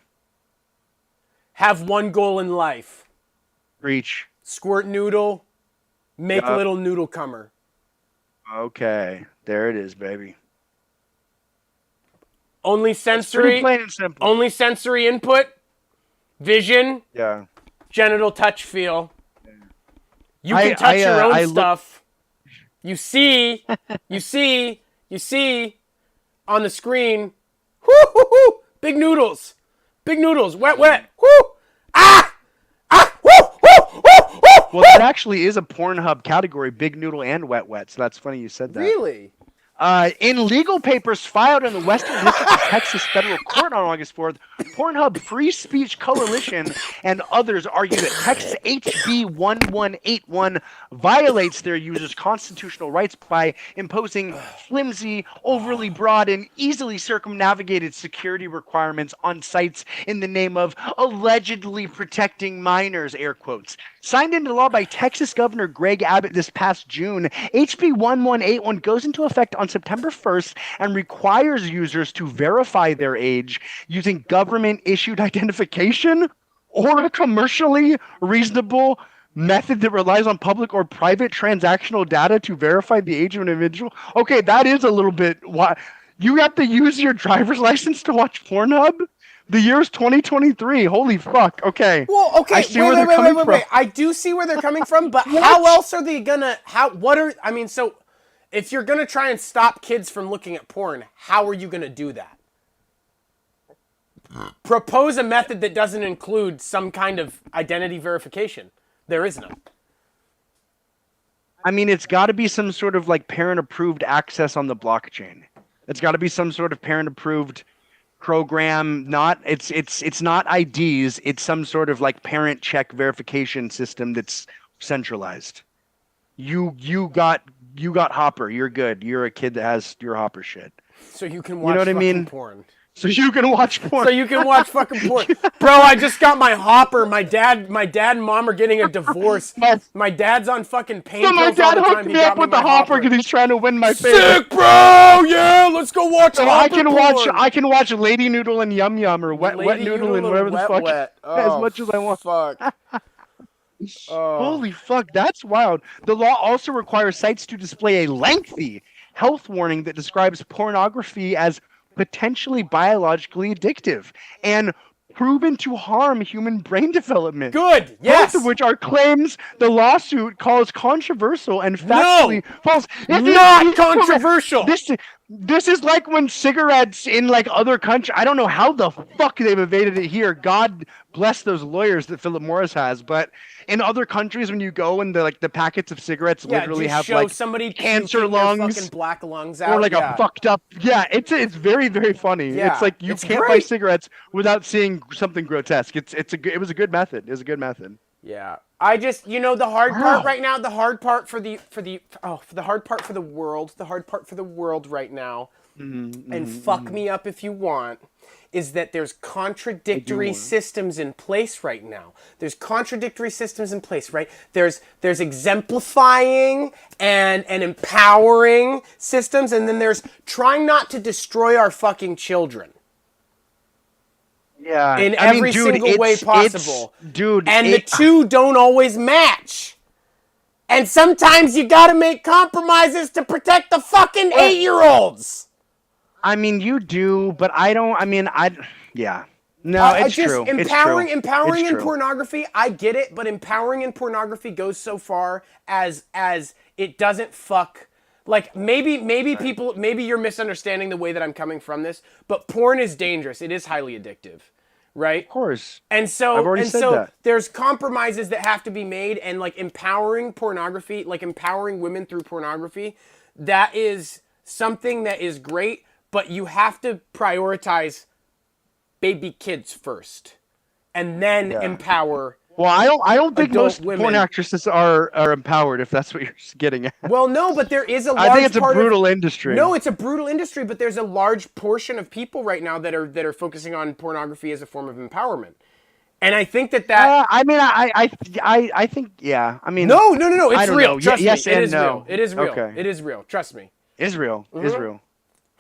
Have one goal in life. Reach. Squirt noodle. Make a little noodle comer. Okay, there it is, baby. Only sensory. Pretty plain and simple. Only sensory input. Vision. Yeah. Genital touch feel. You can touch your own stuff. You see on the screen. Whoo, whoo, whoo. Big noodles. Big noodles. Wet. Whoo. Ah. Woo, woo, woo, woo. Well, that actually is a Pornhub category, big noodle and wet, so that's funny you said that. Really? In legal papers filed in the Western District of Texas Federal Court on August 4th, Pornhub Free Speech Coalition and others argue that Texas HB 1181 violates their users' constitutional rights by imposing flimsy, overly broad, and easily circumnavigated security requirements on sites in the name of allegedly protecting minors, air quotes. Signed into law by Texas Governor Greg Abbott this past June, HB 1181 goes into effect on September 1st and requires users to verify their age using government-issued identification or a commercially reasonable method that relies on public or private transactional data to verify the age of an individual. Okay, that is a little bit... You have to use your driver's license to watch Pornhub? The year's 2023. Holy fuck. Okay. Well, okay. I see where they're coming from. I do see where they're coming from, but how else are they gonna? So if you're gonna try and stop kids from looking at porn, how are you gonna do that? Propose a method that doesn't include some kind of identity verification. There is none. I mean, it's got to be some sort of parent-approved access on the blockchain. It's got to be some sort of parent-approved program. It's not IDs. It's some sort of parent check verification system that's centralized. You got Hopper. You're good. You're a kid that has your Hopper shit. So you can watch porn. So you can watch porn. So you can watch fucking porn. Bro, I just got my Hopper. My dad and mom are getting a divorce. My dad's on fucking pain pills all the time. My dad hooked me up with the Hopper because he's trying to win my favor. Sick, bro! Yeah, let's go watch Hopper I can watch Lady Noodle and Yum Yum or Wet Noodle and whatever the fuck. As much as I want. Fuck. Holy fuck, that's wild. The law also requires sites to display a lengthy health warning that describes pornography as potentially biologically addictive and proven to harm human brain development. Good, yes. Both of which are claims the lawsuit calls controversial and factually false. Not controversial. This is like when cigarettes in other countries, I don't know how the fuck they've evaded it here. God bless those lawyers that Philip Morris has, but in other countries when you go and the packets of cigarettes literally have somebody cancer lungs, fucking black lungs out, or a fucked up. Yeah, it's very, very funny. Yeah, it's can't buy cigarettes without seeing something grotesque. It was a good method. It was a good method. Yeah. I just, the hard part right now, the hard part for the world right now and fuck me up if you want, is that there's contradictory systems in place right now. There's contradictory systems in place, right? There's exemplifying and empowering systems, and then there's trying not to destroy our fucking children. Yeah. In every single way possible. And the two don't always match. And sometimes you gotta make compromises to protect the fucking 8-year-olds. I mean, you do, but I don't. I mean, yeah. No, it's true. Empowering in pornography, I get it, but empowering in pornography goes so far as it doesn't fuck. Like, maybe you're misunderstanding the way that I'm coming from this, but porn is dangerous. It is highly addictive, right? Of course. And so there's compromises that have to be made, and like empowering pornography, like empowering women through pornography, that is something that is great, but you have to prioritize baby kids first, and then empower. Well, I don't think most women. Porn actresses are empowered, if that's what you're getting at. Well, no, but there is a large I think it's a brutal industry. No, it's a brutal industry, but there's a large portion of people right now that are focusing on pornography as a form of empowerment. And I think that I mean, I think, yeah. I mean, no, it's real. Trust me, yes it and is no. real. It is real. Okay. It is real. Trust me. Israel.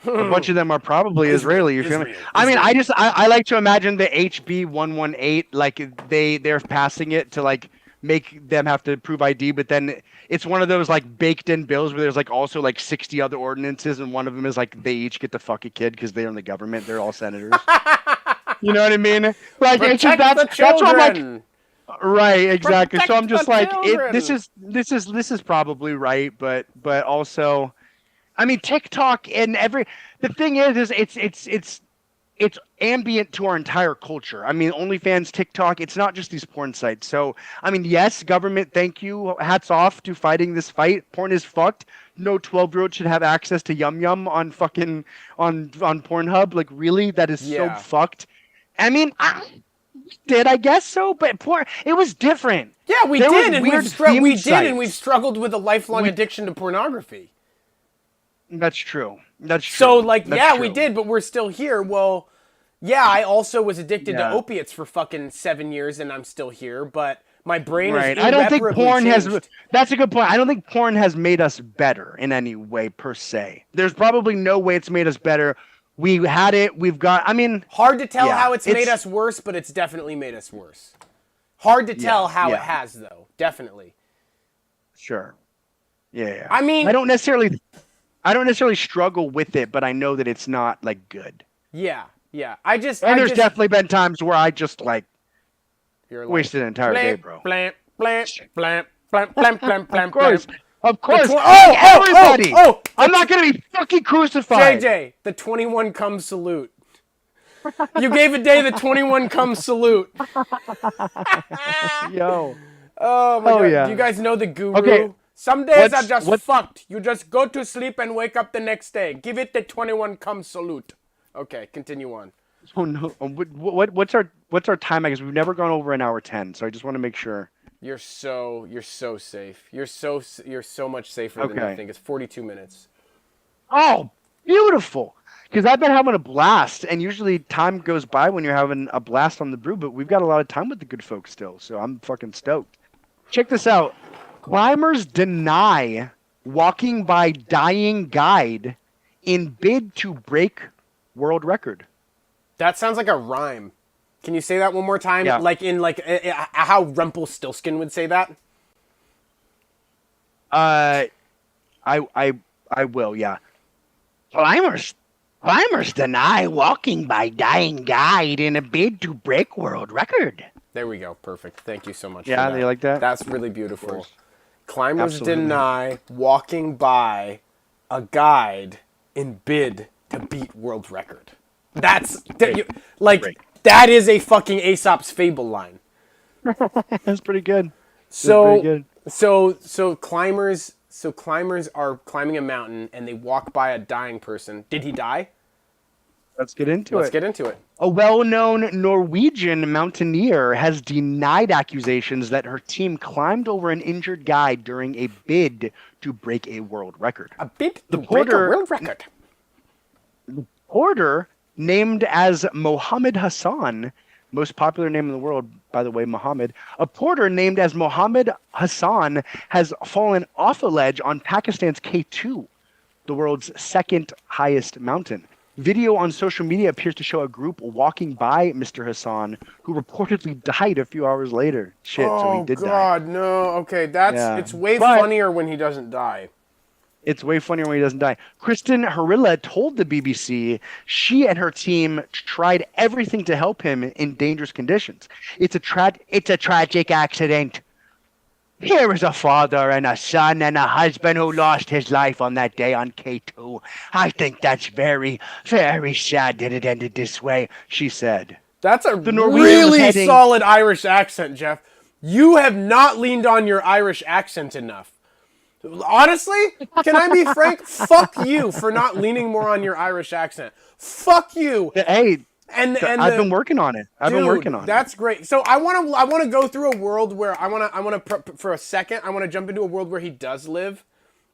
A bunch of them are probably Israeli. You feel me? I mean, I like to imagine the HB 118, like they're passing it to like make them have to prove ID, but then it's one of those like baked in bills where there's like also like 60 other ordinances, and one of them is like they each get to fuck a kid because they're in the government. They're all senators. You know what I mean? Like that's what I'm like. Right, exactly. Protect so I'm just like, this is probably right, but also, I mean, TikTok and the thing is it's ambient to our entire culture. I mean, OnlyFans, TikTok, it's not just these porn sites. So, I mean, yes, government, thank you, hats off to fighting this fight. Porn is fucked. No 12-year-old should have access to Yum Yum on fucking on Pornhub. Like, really, that is so fucked. I mean, I guess so, but porn, it was different. Yeah, we did, and we've struggled with a lifelong addiction to pornography. That's true. That's true. So, like, we did, but we're still here. Well, yeah, I also was addicted to opiates for fucking 7 years, and I'm still here, but my brain is I don't think porn changed. That's a good point. I don't think porn has made us better in any way, per se. There's probably no way it's made us better. We had it. We've got, I mean... Hard to tell how it's made us worse, but it's definitely made us worse. Hard to tell how it has, though. Definitely. Sure. Yeah. I mean... I don't necessarily struggle with it, but I know that it's not, like, good. Yeah. There's definitely been times where I just, like, wasted an entire day, bro. Blamp, blamp, blamp, blamp, blamp, blamp, blamp, blamp. Of course. Everybody. I'm not going to be fucking crucified. JJ, the 21 cum salute. You gave a day the 21 cum salute. Yo. Oh, my God. Yeah. Do you guys know the guru? Okay. Some days are just fucked. You just go to sleep and wake up the next day. Give it the 21 cum salute. Okay, continue on. Oh, no. What's our time? Because we've never gone over an hour 10, so I just want to make sure. You're so safe. You're so much safer than you think. It's 42 minutes. Oh, beautiful. Because I've been having a blast, and usually time goes by when you're having a blast on the brew, but we've got a lot of time with the good folks still, so I'm fucking stoked. Check this out. Climbers deny walking by dying guide in bid to break world record. That sounds like a rhyme. Can you say that one more time? Yeah. Like in how Rumpelstiltskin would say that? I will, yeah. Climbers deny walking by dying guide in a bid to break world record. There we go. Perfect. Thank you so much. Yeah, they like that? That's really beautiful. Climbers deny walking by a guide in bid to beat world record. That's that is a fucking Aesop's Fable line. That's pretty good. So climbers are climbing a mountain and they walk by a dying person. Did he die? Let's get into it. A well-known Norwegian mountaineer has denied accusations that her team climbed over an injured guy during a bid to break a world record. A bid to break a world record? Porter named as Mohammed Hassan, most popular name in the world, by the way, Mohammed. A porter named as Mohammed Hassan has fallen off a ledge on Pakistan's K2, the world's second highest mountain. Video on social media appears to show a group walking by Mr. Hassan, who reportedly died a few hours later. Shit, so he did die. Oh God, no. Okay, it's way funnier when he doesn't die. It's way funnier when he doesn't die. Kristen Harilla told the BBC she and her team tried everything to help him in dangerous conditions. It's a tragic accident. Here is a father and a son and a husband who lost his life on that day on K2. I think that's very, very sad that it ended this way, she said. That's a really solid Irish accent, Jeff. You have not leaned on your Irish accent enough. Honestly, can I be frank? Fuck you for not leaning more on your Irish accent. Fuck you. Hey, I've been working on it. That's great. So I want to go through a world where I want to for a second. I want to jump into a world where he does live,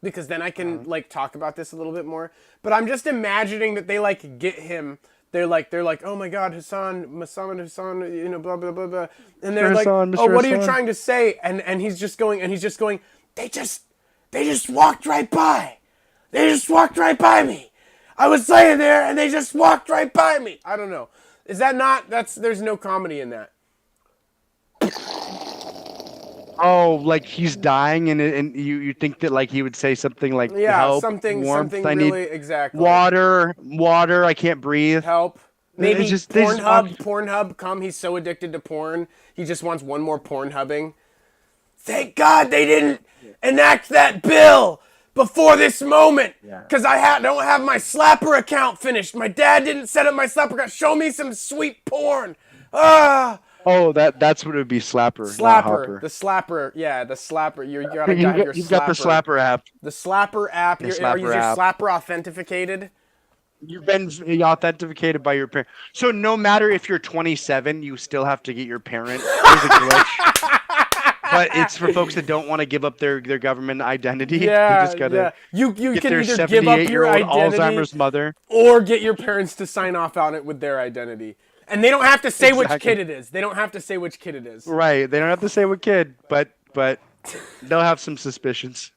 because then I can talk about this a little bit more. But I'm just imagining that they get him. They're like, oh my God, Hassan, Hassan, blah blah blah blah, and they're like, oh, what are you trying to say? And he's just going, They just walked right by. They just walked right by me. I was laying there and they just walked right by me. I don't know. Is that not? There's no comedy in that. Oh, like he's dying, and you think that he would say something like help, something warmth, really, I need exactly. water, I can't breathe. Help. Maybe Pornhub, come. He's so addicted to porn. He just wants one more Pornhubbing. Thank God they didn't enact that bill before this moment, because I don't have my Slapper account finished. My dad didn't set up my Slapper account. Show me some sweet porn. Ah. Oh, that's what it would be, Slapper. The Slapper, yeah, the Slapper. You've got the Slapper app. The Slapper app. Are you Slapper authenticated? You've been authenticated by your parent. So no matter if you're 27, you still have to get your parent. There's a glitch. But it's for folks that don't want to give up their government identity. Yeah, you just gotta You can either give up your identity, Alzheimer's mother, or get your parents to sign off on it with their identity. And they don't have to say which kid it is. Right. They don't have to say what kid, but they'll have some suspicions.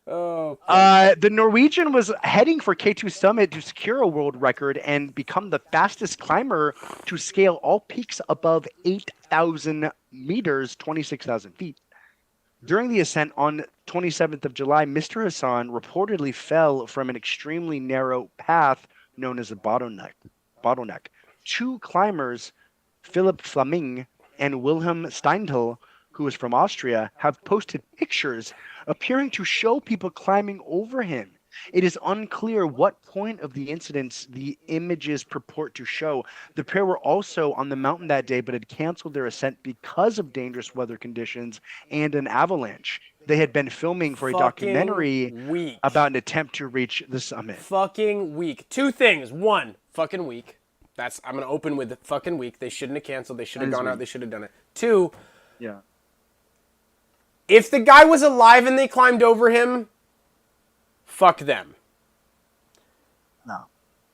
Oh. The Norwegian was heading for K2 Summit to secure a world record and become the fastest climber to scale all peaks above 8,000 meters, 26,000 feet. During the ascent on 27th of July, Mr. Hassan reportedly fell from an extremely narrow path known as a bottleneck. Two climbers, Philipp Flaming and Wilhelm Steintel, who is from Austria, have posted pictures appearing to show people climbing over him. It is unclear what point of the incidents the images purport to show. The pair were also on the mountain that day, but had canceled their ascent because of dangerous weather conditions and an avalanche. They had been filming for a documentary about an attempt to reach the summit. Fucking weak. Two things. One, fucking weak. I'm going to open with fucking weak. They shouldn't have canceled. They should have gone out. They should have done it. Two, if the guy was alive and they climbed over him, fuck them. No.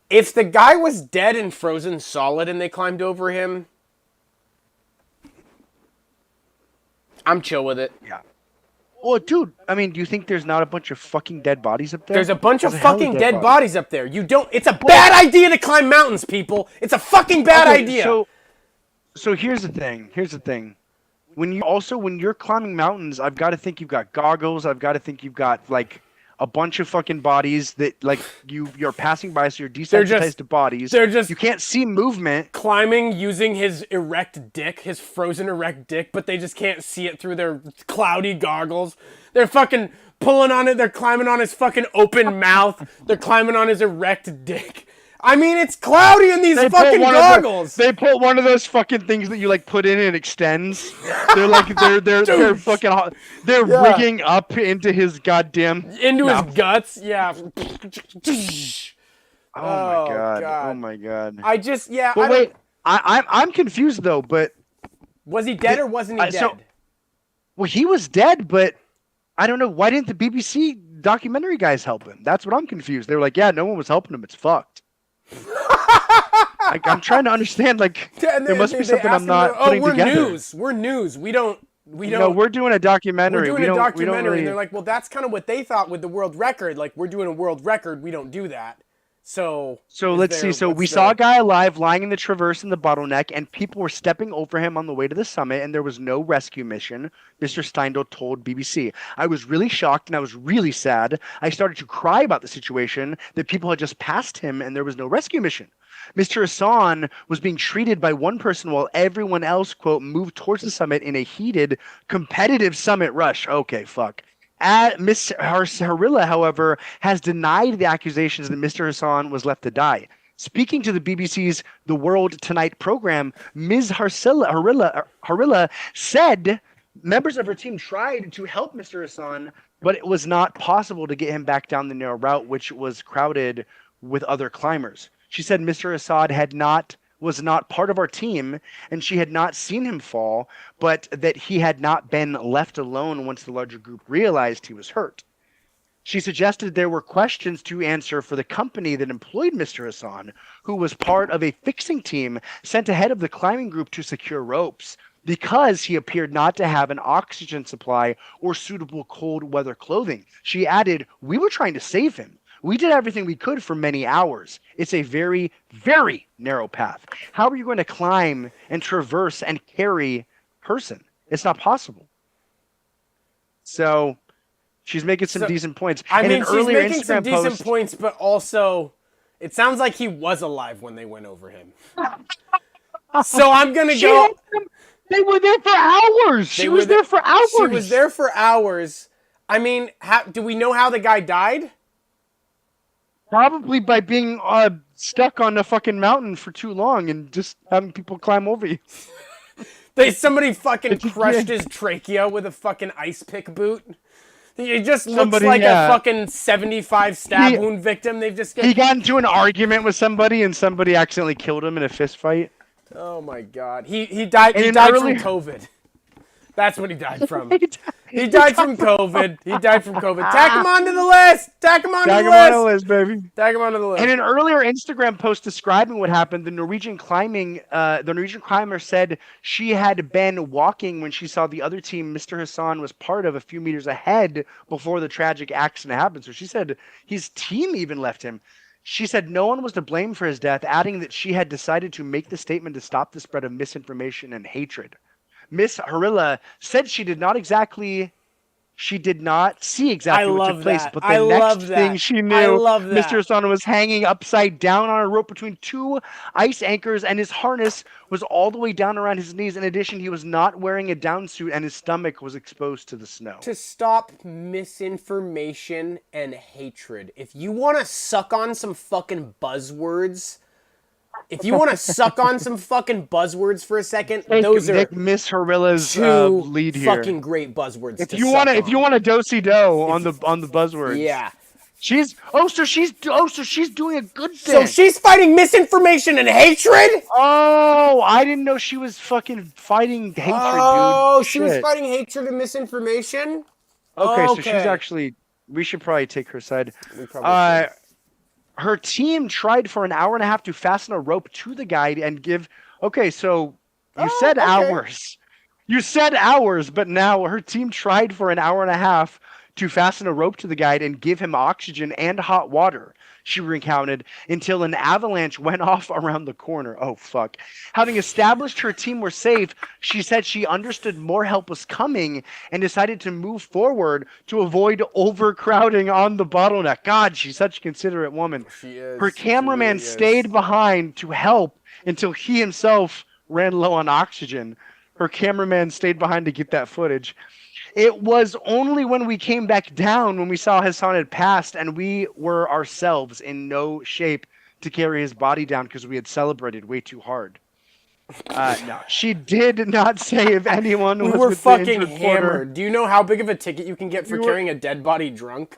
If the guy was dead and frozen solid and they climbed over him, I'm chill with it. Yeah. Well, dude, I mean, do you think there's not a bunch of fucking dead bodies up there? There's a bunch of fucking dead bodies up there. It's a bad idea to climb mountains, people. It's a fucking bad idea. So here's the thing. When you're climbing mountains, I've got to think you've got goggles. I've got to think you've got a bunch of fucking bodies that you're passing by, so you're desensitized to bodies. You can't see movement. Climbing using his frozen erect dick, but they just can't see it through their cloudy goggles. They're fucking pulling on it. They're climbing on his fucking open mouth. They're climbing on his erect dick. I mean, it's cloudy in these fucking goggles. They put one of those fucking things that you put in and extends. They're they're fucking rigging up into his goddamn mouth. His guts. Yeah. Oh my god. But wait, I'm confused though. But was he dead or wasn't he dead? Well, he was dead, but I don't know. Why didn't the BBC documentary guys help him? That's what I'm confused. They were like, yeah, no one was helping him. It's fucked. I'm trying to understand. Like, there must be something I'm not putting together. We're news. We don't. No, we're doing a documentary. We're doing a documentary, and they're like, well, that's kind of what they thought with the world record. Like, we're doing a world record. We don't do that. So let's see. So we saw a guy alive lying in the traverse in the bottleneck, and people were stepping over him on the way to the summit, and there was no rescue mission, Mr. Steindl told BBC. I was really shocked, and I was really sad. I started to cry about the situation, that people had just passed him, and there was no rescue mission. Mr. Hassan was being treated by one person while everyone else, quote, moved towards the summit in a heated, competitive summit rush. Okay, fuck. Miss Harilla, however, has denied the accusations that Mr. Hassan was left to die. Speaking to the BBC's The World Tonight program, Ms. Harilla said members of her team tried to help Mr. Hassan, but it was not possible to get him back down the narrow route, which was crowded with other climbers. She said Mr. Assad was not part of our team, and she had not seen him fall, but that he had not been left alone once the larger group realized he was hurt. She suggested there were questions to answer for the company that employed Mr. Hassan, who was part of a fixing team sent ahead of the climbing group to secure ropes, because he appeared not to have an oxygen supply or suitable cold weather clothing. She added, "We were trying to save him. We did everything we could for many hours. It's a very, very narrow path. How are you going to climb and traverse and carry a person? It's not possible." So she's making some decent points. I mean, she's making some decent points, but also it sounds like he was alive when they went over him. So I'm going to go... They were there for hours. She was there for hours. She was there for hours. I mean, do we know how the guy died? Probably by being stuck on a fucking mountain for too long and just having people climb over you. Somebody fucking crushed his trachea with a fucking ice pick boot. He just looks like a fucking 75 stab wound victim. He got into an argument with somebody and somebody accidentally killed him in a fist fight. Oh my god. He died from COVID. That's what he died from. He died from COVID. Tack him onto the list. Tack him onto the list, baby. Tack him onto the list. In an earlier Instagram post describing what happened, the Norwegian climber said she had been walking when she saw the other team Mr. Hassan was part of a few meters ahead before the tragic accident happened. So she said his team even left him. She said no one was to blame for his death, adding that she had decided to make the statement to stop the spread of misinformation and hatred. Miss Harilla said she did not see exactly what took place, but the next thing she knew, Mr. Hassan was hanging upside down on a rope between two ice anchors, and his harness was all the way down around his knees. In addition, he was not wearing a down suit, and his stomach was exposed to the snow. To stop misinformation and hatred. If you want to suck on some fucking buzzwords... If you want to suck on some fucking buzzwords for a second, those are Miss Harilla's lead here. Fucking great buzzwords. If you want a do-si-do on the buzzwords, yeah. She's doing a good thing. So she's fighting misinformation and hatred? Oh, I didn't know she was fucking fighting hatred, dude. Oh, she was fighting hatred and misinformation? Okay, so she's actually. We should probably take her side. We probably should. Her team tried for an hour and a half to fasten a rope to the guide and give... Okay, so you said hours. You said hours, but now her team tried for an hour and a half to fasten a rope to the guide and give him oxygen and hot water, she recounted, until an avalanche went off around the corner. Oh, fuck. Having established her team were safe, she said she understood more help was coming and decided to move forward to avoid overcrowding on the bottleneck. God, she's such a considerate woman. She is. Her cameraman stayed behind to help until he himself ran low on oxygen. Her cameraman stayed behind to get that footage. It was only when we came back down when we saw Hassan had passed, and we were ourselves in no shape to carry his body down because we had celebrated way too hard. No, she did not say if anyone was. We were fucking hammered. Do you know how big of a ticket you can get for carrying a dead body drunk?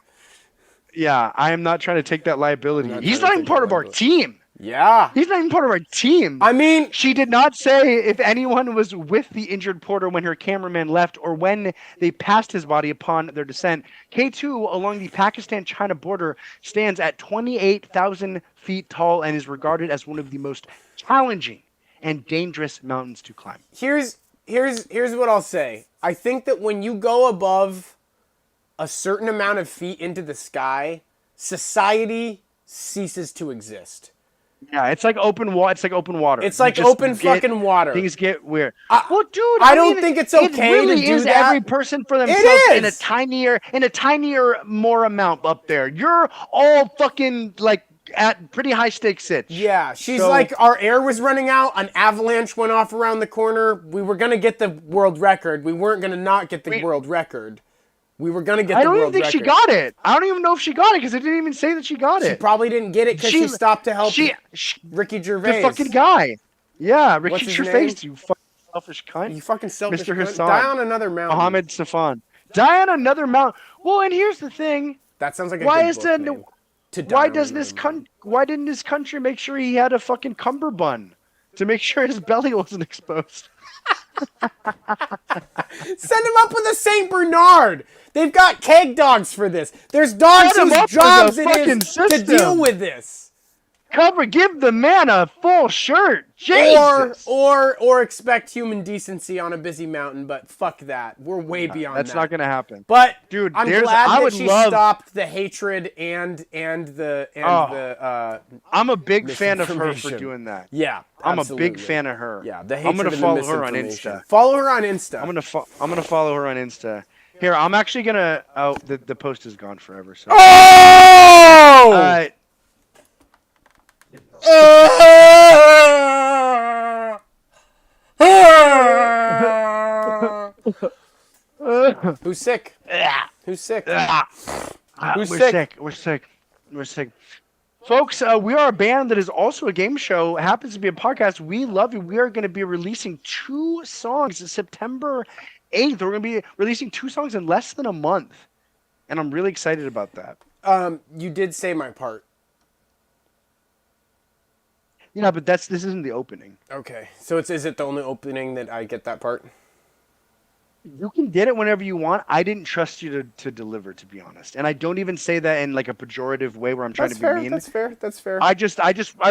Yeah, I am not trying to take that liability. He's not even part of our team. Yeah. He's not even part of our team. I mean, she did not say if anyone was with the injured porter when her cameraman left or when they passed his body upon their descent. K2 along the Pakistan-China border stands at 28,000 feet tall and is regarded as one of the most challenging and dangerous mountains to climb. Here's what I'll say. I think that when you go above a certain amount of feet into the sky, society ceases to exist. Yeah, it's like open water. It's like open water. It's like open fucking water. Things get weird. Well, dude, I don't think it's okay it really to do is that. Every person for themselves in a tinier more amount up there. You're all fucking like at pretty high stakes sitch. Yeah, she's like, our air was running out. An avalanche went off around the corner. We were gonna get the world record. We weren't gonna not get the world record. We were gonna get the world record. I don't even think she got it. I don't even know if she got it because it didn't even say that she got it. She probably didn't get it because she stopped to help Ricky Gervais. The fucking guy. Yeah, Ricky Gervais, you fucking selfish cunt. You fucking selfish Mr. cunt. Hassan. Die on another mountain. Mohammed Safan. Die on another mountain. Well, and here's the thing. That sounds like a good book name. Why didn't this country make sure he had a fucking cummerbund to make sure his belly wasn't exposed? Send him up with a Saint Bernard. They've got keg dogs for this. There's dogs whose jobs it is to deal with this. Give the man a full shirt. Jesus. Or expect human decency on a busy mountain, but fuck that. We're way beyond that. That's not gonna happen. But dude, I'm glad that she stopped the hatred and the I'm a big fan of her for doing that. Yeah, I'm a big fan of her. Yeah, the hatred. I'm gonna follow her on Insta. Follow her on Insta. I'm gonna follow her on Insta. Here, I'm actually gonna. Oh, the post is gone forever. So. Oh! Who's sick? Who's sick? Who's sick? We're sick. Folks, we are a band that is also a game show. It happens to be a podcast. We love you. We are going to be releasing 2 songs September 8th. We're going to be releasing 2 songs in less than a month. And I'm really excited about that. You did say my part. Yeah, but this isn't the opening. Okay. So is it the only opening that I get that part? You can get it whenever you want. I didn't trust you to deliver, to be honest. And I don't even say that in like a pejorative way where I'm trying to be mean. That's fair. I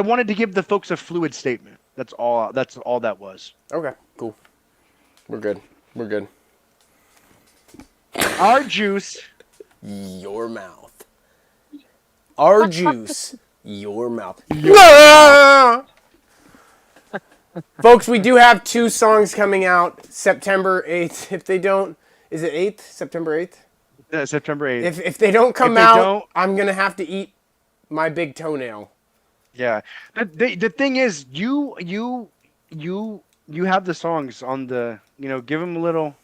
wanted to give the folks a fluid statement. That's all that was. Okay, cool. We're good. Our juice. Your mouth. Our juice. Your mouth. Folks, we do have 2 songs coming out September 8th. If they don't, is it 8th? September 8th? September 8th. If they don't come out, I'm going to have to eat my big toenail. Yeah. The thing is, you have the songs on the, give them a little.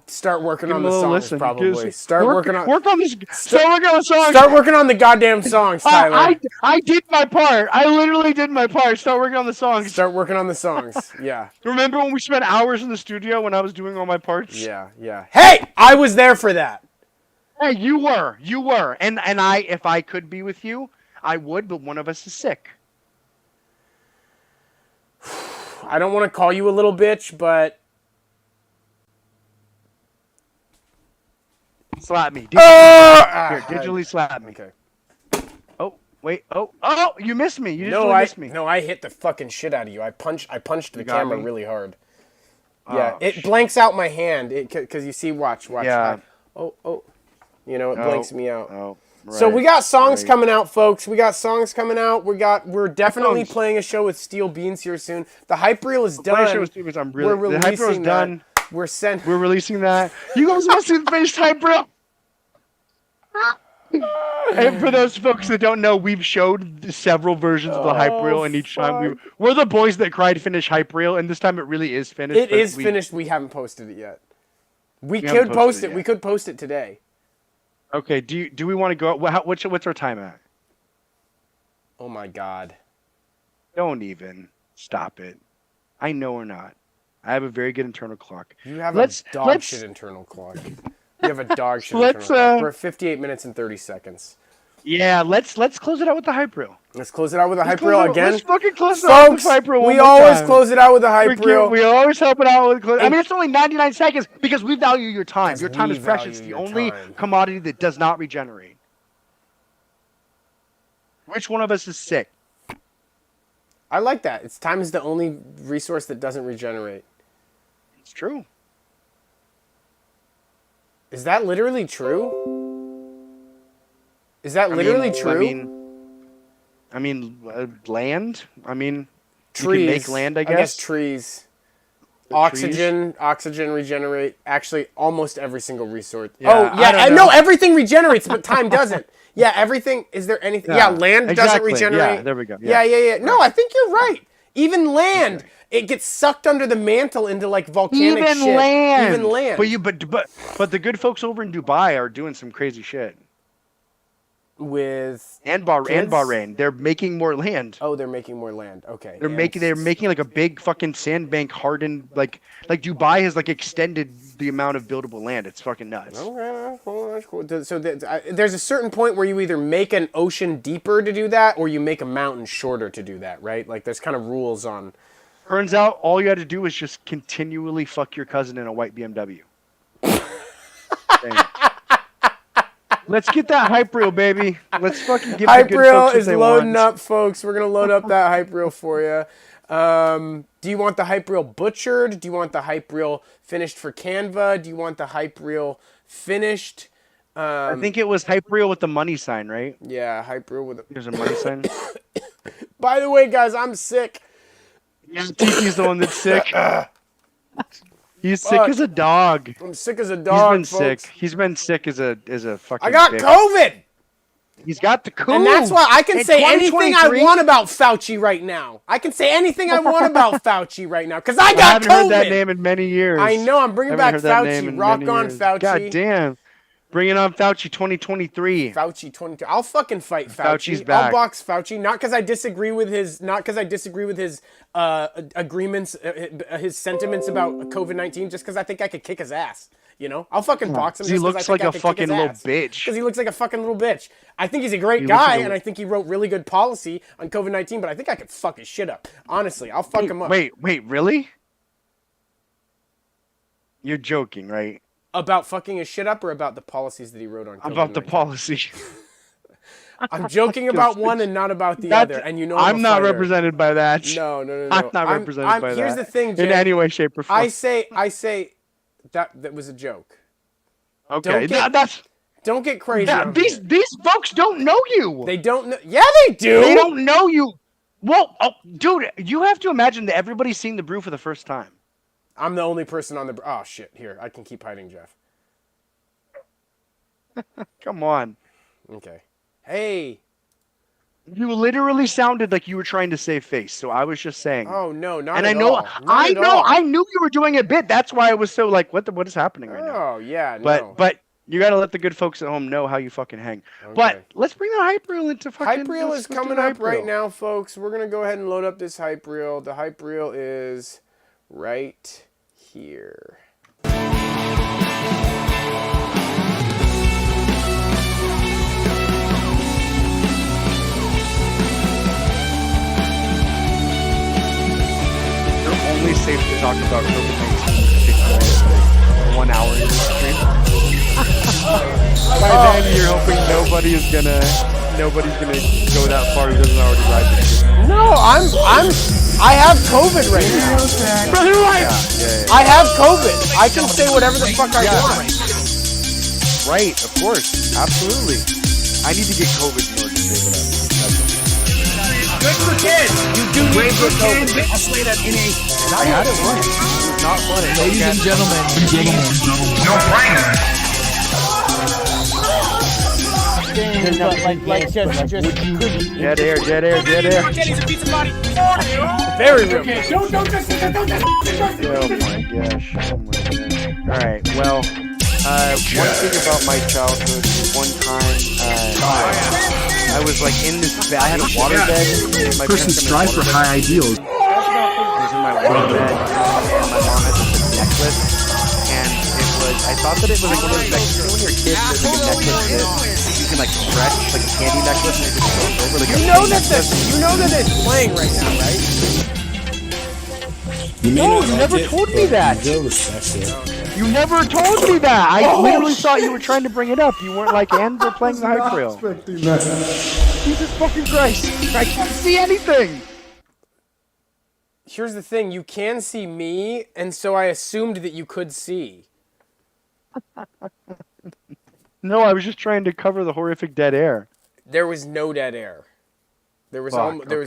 Start working on the songs, listen. probably. Start working on the songs. Start working on the goddamn songs, Tyler. I did my part. I literally did my part. Start working on the songs. Start working on the songs. Yeah. Remember when we spent hours in the studio when I was doing all my parts? Yeah. Hey, I was there for that. Hey, you were. And if I could be with you, I would, but one of us is sick. I don't want to call you a little bitch, but... Slap me. Digitally slap me. Okay. Oh, wait. Oh, you missed me. You missed me. No, I hit the fucking shit out of you. I punched the camera really hard. Yeah, it shit. blanks out my hand. Because you see, watch. Yeah. It blanks me out. Oh. Right, so we got songs coming out, folks. We're definitely playing a show with Steel Beans here soon. The hype reel is done. The hype reel is done. We're releasing that. You guys want to see the finished hype reel? And for those folks that don't know, we've showed several versions of the hype reel, and each time we're the boys that cried finish hype reel, and this time it really is finished. It is finished. We haven't posted it yet. We could post it. We could post it today. Okay. Do we want to go? What's our time at? Oh my God! Don't even stop it. I know we're not. I have a very good internal clock. You have a dog shit internal clock. You have a dog shit internal clock. We're at 58 minutes and 30 seconds. Yeah, let's close it out with the hype reel. Let's close it out with a hype reel again. Let's fucking close it out with the hype reel. We always close it out with a hype reel. We always help it out with. I mean, it's only 99 seconds because we value your time. Your time is precious. It's the only commodity that does not regenerate. Which one of us is sick? I like that. Time is the only resource that doesn't regenerate. It's true. Is that literally true? Is that literally true? I mean, land. I mean, trees. You can make land. I guess trees. Oxygen regenerate. Actually, almost every single resource. Yeah, no, everything regenerates, but time doesn't. Yeah, everything. Is there anything? Yeah, land doesn't regenerate. Yeah, there we go. Yeah. No, I think you're right. Even land, it gets sucked under the mantle into like volcanic shit. Even land. But the good folks over in Dubai are doing some crazy shit. With Bahrain, they're making more land. Oh, they're making more land. Okay. They're making like a big fucking sandbank hardened like Dubai has like extended the amount of buildable land. It's fucking nuts. Okay, that's cool. So there's a certain point where you either make an ocean deeper to do that, or you make a mountain shorter to do that, right? Like there's kind of rules on. Turns out all you had to do was just continually fuck your cousin in a white BMW. Let's get that hype reel, baby. Let's fucking give hype the good reel folks what is they loading want. up, folks. We're gonna load up that hype reel for you. Do you want the hype reel butchered? Do you want the hype reel finished for Canva? Do you want the hype reel finished? I think it was hype reel with the money sign, right? Yeah, hype reel with. There's a money sign. By the way, guys, I'm sick. Yeah, Tiki's the one that's sick. He's sick as a dog. I'm sick as a dog. He's been sick. He's been sick as a fucking. I got COVID. He's got the COVID. And that's why I can say anything I want about Fauci right now. I can say anything I want about Fauci right now because I got COVID. I haven't heard that name in many years. I know. I'm bringing back Fauci. Rock on Fauci. God damn. Bringing on Fauci 2023. Fauci 2023. I'll fucking fight Fauci. Fauci's back. I'll box Fauci, not because I disagree with his, agreements, his sentiments about COVID-19, just because I think I could kick his ass. You know, I'll fucking box him. He looks like a fucking little bitch. Because he looks like a fucking little bitch. I think he's a great guy, and I think he wrote really good policy on COVID-19. But I think I could fuck his shit up. Honestly, I'll fuck him up. Wait, really? You're joking, right? About fucking his shit up, or about the policies that he wrote on COVID-19? About the policy. I'm joking about one and not about the other, and you know I'm not represented by that. No. I'm not represented by that. Here's the thing, Jay. In any way, shape, or form. I say that was a joke. Okay, don't get crazy. These folks don't know you. They don't know. Yeah, they do. They don't know you. Well, dude, you have to imagine that everybody's seeing the brew for the first time. I'm the only person on the. Oh shit! Here, I can keep hiding, Jeff. Come on. Okay. Hey. You literally sounded like you were trying to save face, so I was just saying. Oh no, not and at I know, all. I knew you were doing a bit. That's why I was so like, what is happening right now? Oh yeah, no. But you gotta let the good folks at home know how you fucking hang. Okay. But let's bring the hype reel into fucking. Hype reel is coming up right now, folks. We're gonna go ahead and load up this hype reel. The hype reel is right here. Only safe to talk about COVID-19 1 hour into the stream. By then, you're hoping nobody's gonna go that far who doesn't already ride the stream. No, I have COVID right now. Brotherwife! Yeah. I have COVID. I can say whatever the fuck I want. Right, of course, absolutely. I need to get COVID in order to say whatever. Good for kids. You do need good kids. I'll say that in a. I had it once. Not funny. Ladies and gentlemen. No brainer. Dead air. Very real. Don't just. Oh my gosh. Alright, well, one thing about my childhood, one time, I was like in this bed, I had a water bed. My person strives for high ideals. I was in my water bed, and my mom had this necklace, and I thought that it was like one of those, like, you know when you're a kid, there's like a necklace that you can like stretch, like a candy necklace, and it just goes over like You know that it's playing right now, right? No, you never told me that. You never told me that. I literally thought you were trying to bring it up. You weren't like, and we're playing the hype reel. Jesus fucking Christ! I can't see anything. Here's the thing: you can see me, and so I assumed that you could see. No, I was just trying to cover the horrific dead air. There was no dead air. There was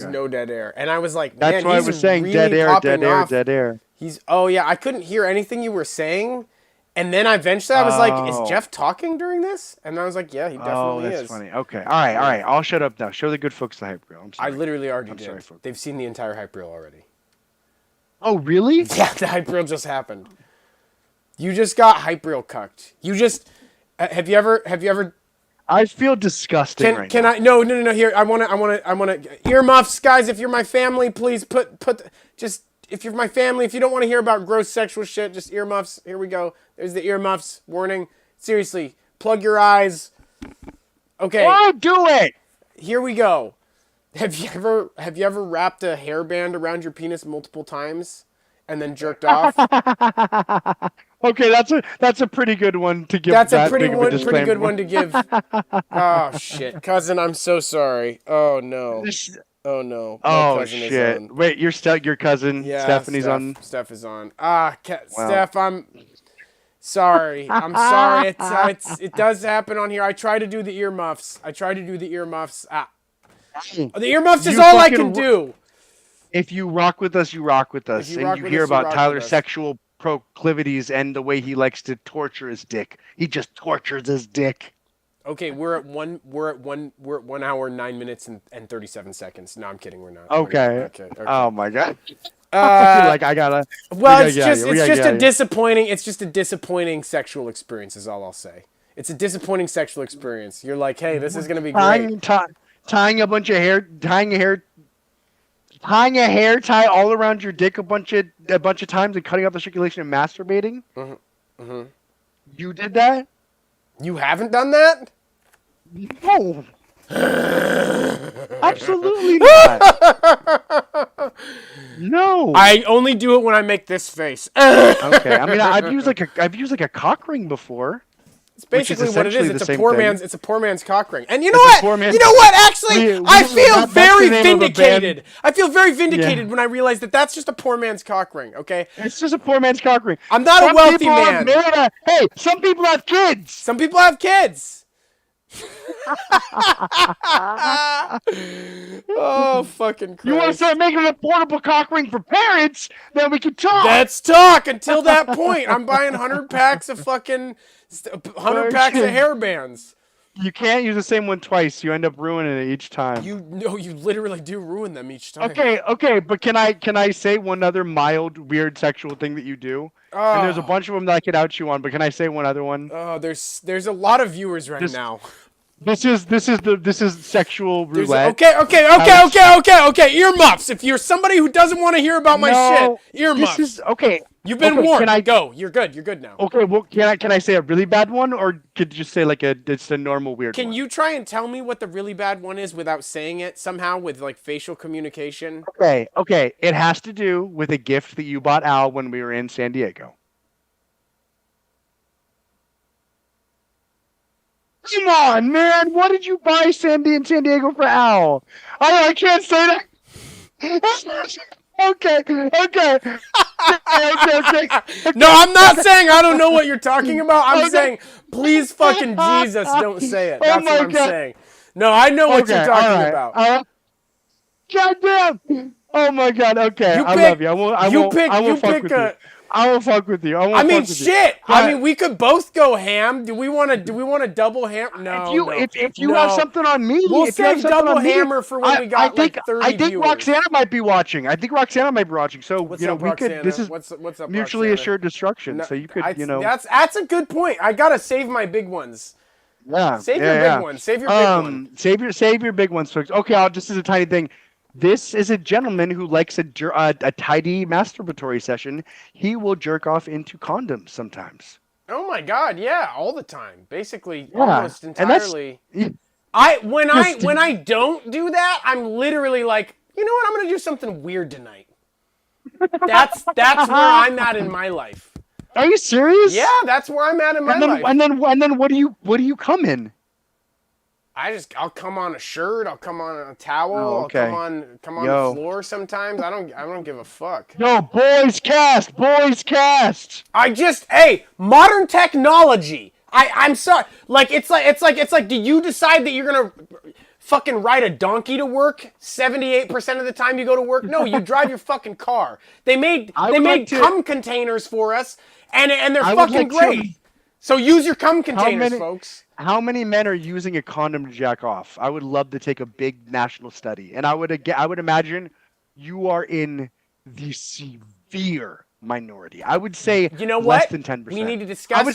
no dead air, and I was like, "That's man, why I was saying really dead air, dead air, off. dead air." Oh yeah, I couldn't hear anything you were saying, and then eventually I was like, "Is Jeff talking during this?" And I was like, "Yeah, he definitely is." That's funny. Okay, all right. I'll shut up now. Show the good folks the hype reel. I'm sorry. I literally already did. Sorry, folks. They've seen the entire hype reel already. Oh really? Yeah, the hype reel just happened. You just got hype reel cucked. You just have you ever? I feel disgusting right now. Can I? No. Here, I want to earmuffs, guys. If you're my family, please if you're my family, if you don't want to hear about gross sexual shit, just earmuffs. Here we go. There's the earmuffs warning. Seriously, plug your eyes. Okay. Oh, do it. Here we go. Have you ever wrapped a hairband around your penis multiple times and then jerked off? Okay, that's a pretty good one to give. That's a pretty good one to give. Oh shit, cousin, I'm so sorry. Oh no. Oh no. Oh shit. Wait, your cousin Stephanie's on. Steph is on. Steph, I'm sorry. I'm sorry. It does happen on here. I try to do the earmuffs. The earmuffs is all I can do. If you rock with us, you rock with us, and you hear about Tyler's sexual proclivities and the way he likes to torture his dick. He just tortures his dick. Okay, we're at 1 hour 9 minutes and 37 seconds. No, I'm kidding. We're not. Okay. Okay. Oh my god. I feel like I gotta. Well, it's just a disappointing sexual experience. Is all I'll say. It's a disappointing sexual experience. You're like, hey, this is gonna be great. Tying a bunch of hair, tying a hair tie all around your dick a bunch of times and cutting off the circulation and masturbating. Mm-hmm. You did that? You haven't done that? No. Absolutely not. No. I only do it when I make this face. Okay. I mean, I've used like a cock ring before. It's basically what it is. It's a poor man's cock ring. And you know what? Actually, I feel very vindicated. I feel very vindicated when I realize that that's just a poor man's cock ring. Okay. It's just a poor man's cock ring. I'm not a wealthy man. Hey, some people have kids. Some people have kids. Oh, fucking Christ. You want to start making an affordable cock ring for parents? Then we can talk. Let's talk. Until that point, I'm buying 100 packs of fucking 100 packs of hairbands. You can't use the same one twice. You end up ruining it each time. You literally do ruin them each time. Okay, but can I say one other mild, weird sexual thing that you do? And there's a bunch of them that I could out you on, but can I say one other one? Oh, there's a lot of viewers now. This is sexual roulette. Okay. Earmuffs. If you're somebody who doesn't want to hear about my shit, earmuffs. This is okay. You've been warned. Go. You're good. You're good now. Okay. Well, can I say a really bad one, or could you just say like it's a normal weird one? Can you try and tell me what the really bad one is without saying it somehow with like facial communication? Okay. It has to do with a gift that you bought Al when we were in San Diego. Come on, man! What did you buy in San Diego for Al? I can't say that. Okay. No, I'm not saying I don't know what you're talking about. I'm saying, please fucking Jesus, don't say it. That's what I'm saying. No, I know what you're talking about. Goddamn! Oh my God. Okay, I love you. I won't fuck with you. I mean, shit. I mean, we could both go ham. Do we want to double ham? No. If you have something on me, we'll save double hammer for when we got like 30 I think viewers. Roxana might be watching. So what's you know, up, we could. Roxana? This is what's up, mutually Roxana? assured destruction. So you could, That's a good point. I gotta save my big ones. Yeah. Save your big ones. Save your big one. Save your big ones, folks. Okay, just as a tiny thing. This is a gentleman who likes a tidy masturbatory session. He will jerk off into condoms sometimes. Oh my God, yeah, all the time. Basically, Yeah, almost and that's- entirely. When I don't do that, I'm literally like, you know what? I'm gonna do something weird tonight. That's where I'm at in my life. Are you serious? Yeah, that's where I'm at in my life. And then what do you come in? I'll come on a shirt, I'll come on a towel, Oh, okay. I'll come on the floor sometimes. I don't give a fuck. Yo, boys cast. Modern technology. I'm sorry. Like it's like do you decide that you're going to fucking ride a donkey to work 78% of the time you go to work? No, you drive your fucking car. They made cum containers for us and they're fucking great. So use your cum containers, folks. How many men are using a condom to jack off? I would love to take a big national study, and I would imagine you are in the severe minority. I would say less than 10%. We need to discuss. I would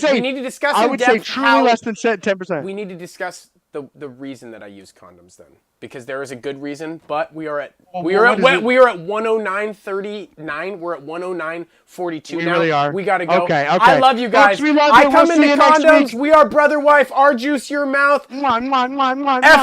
say truly less than 10%. We need to discuss the reason that I use condoms then, because there is a good reason. But we are at 109.39. We're at 109.42 now. We really are. We gotta go. Okay. I love you guys. Folks, we love you. I come We'll see into you next condoms. week. We are Brotherwife. Our juice, your mouth. Mwah, mwah, mwah, mwah, mwah.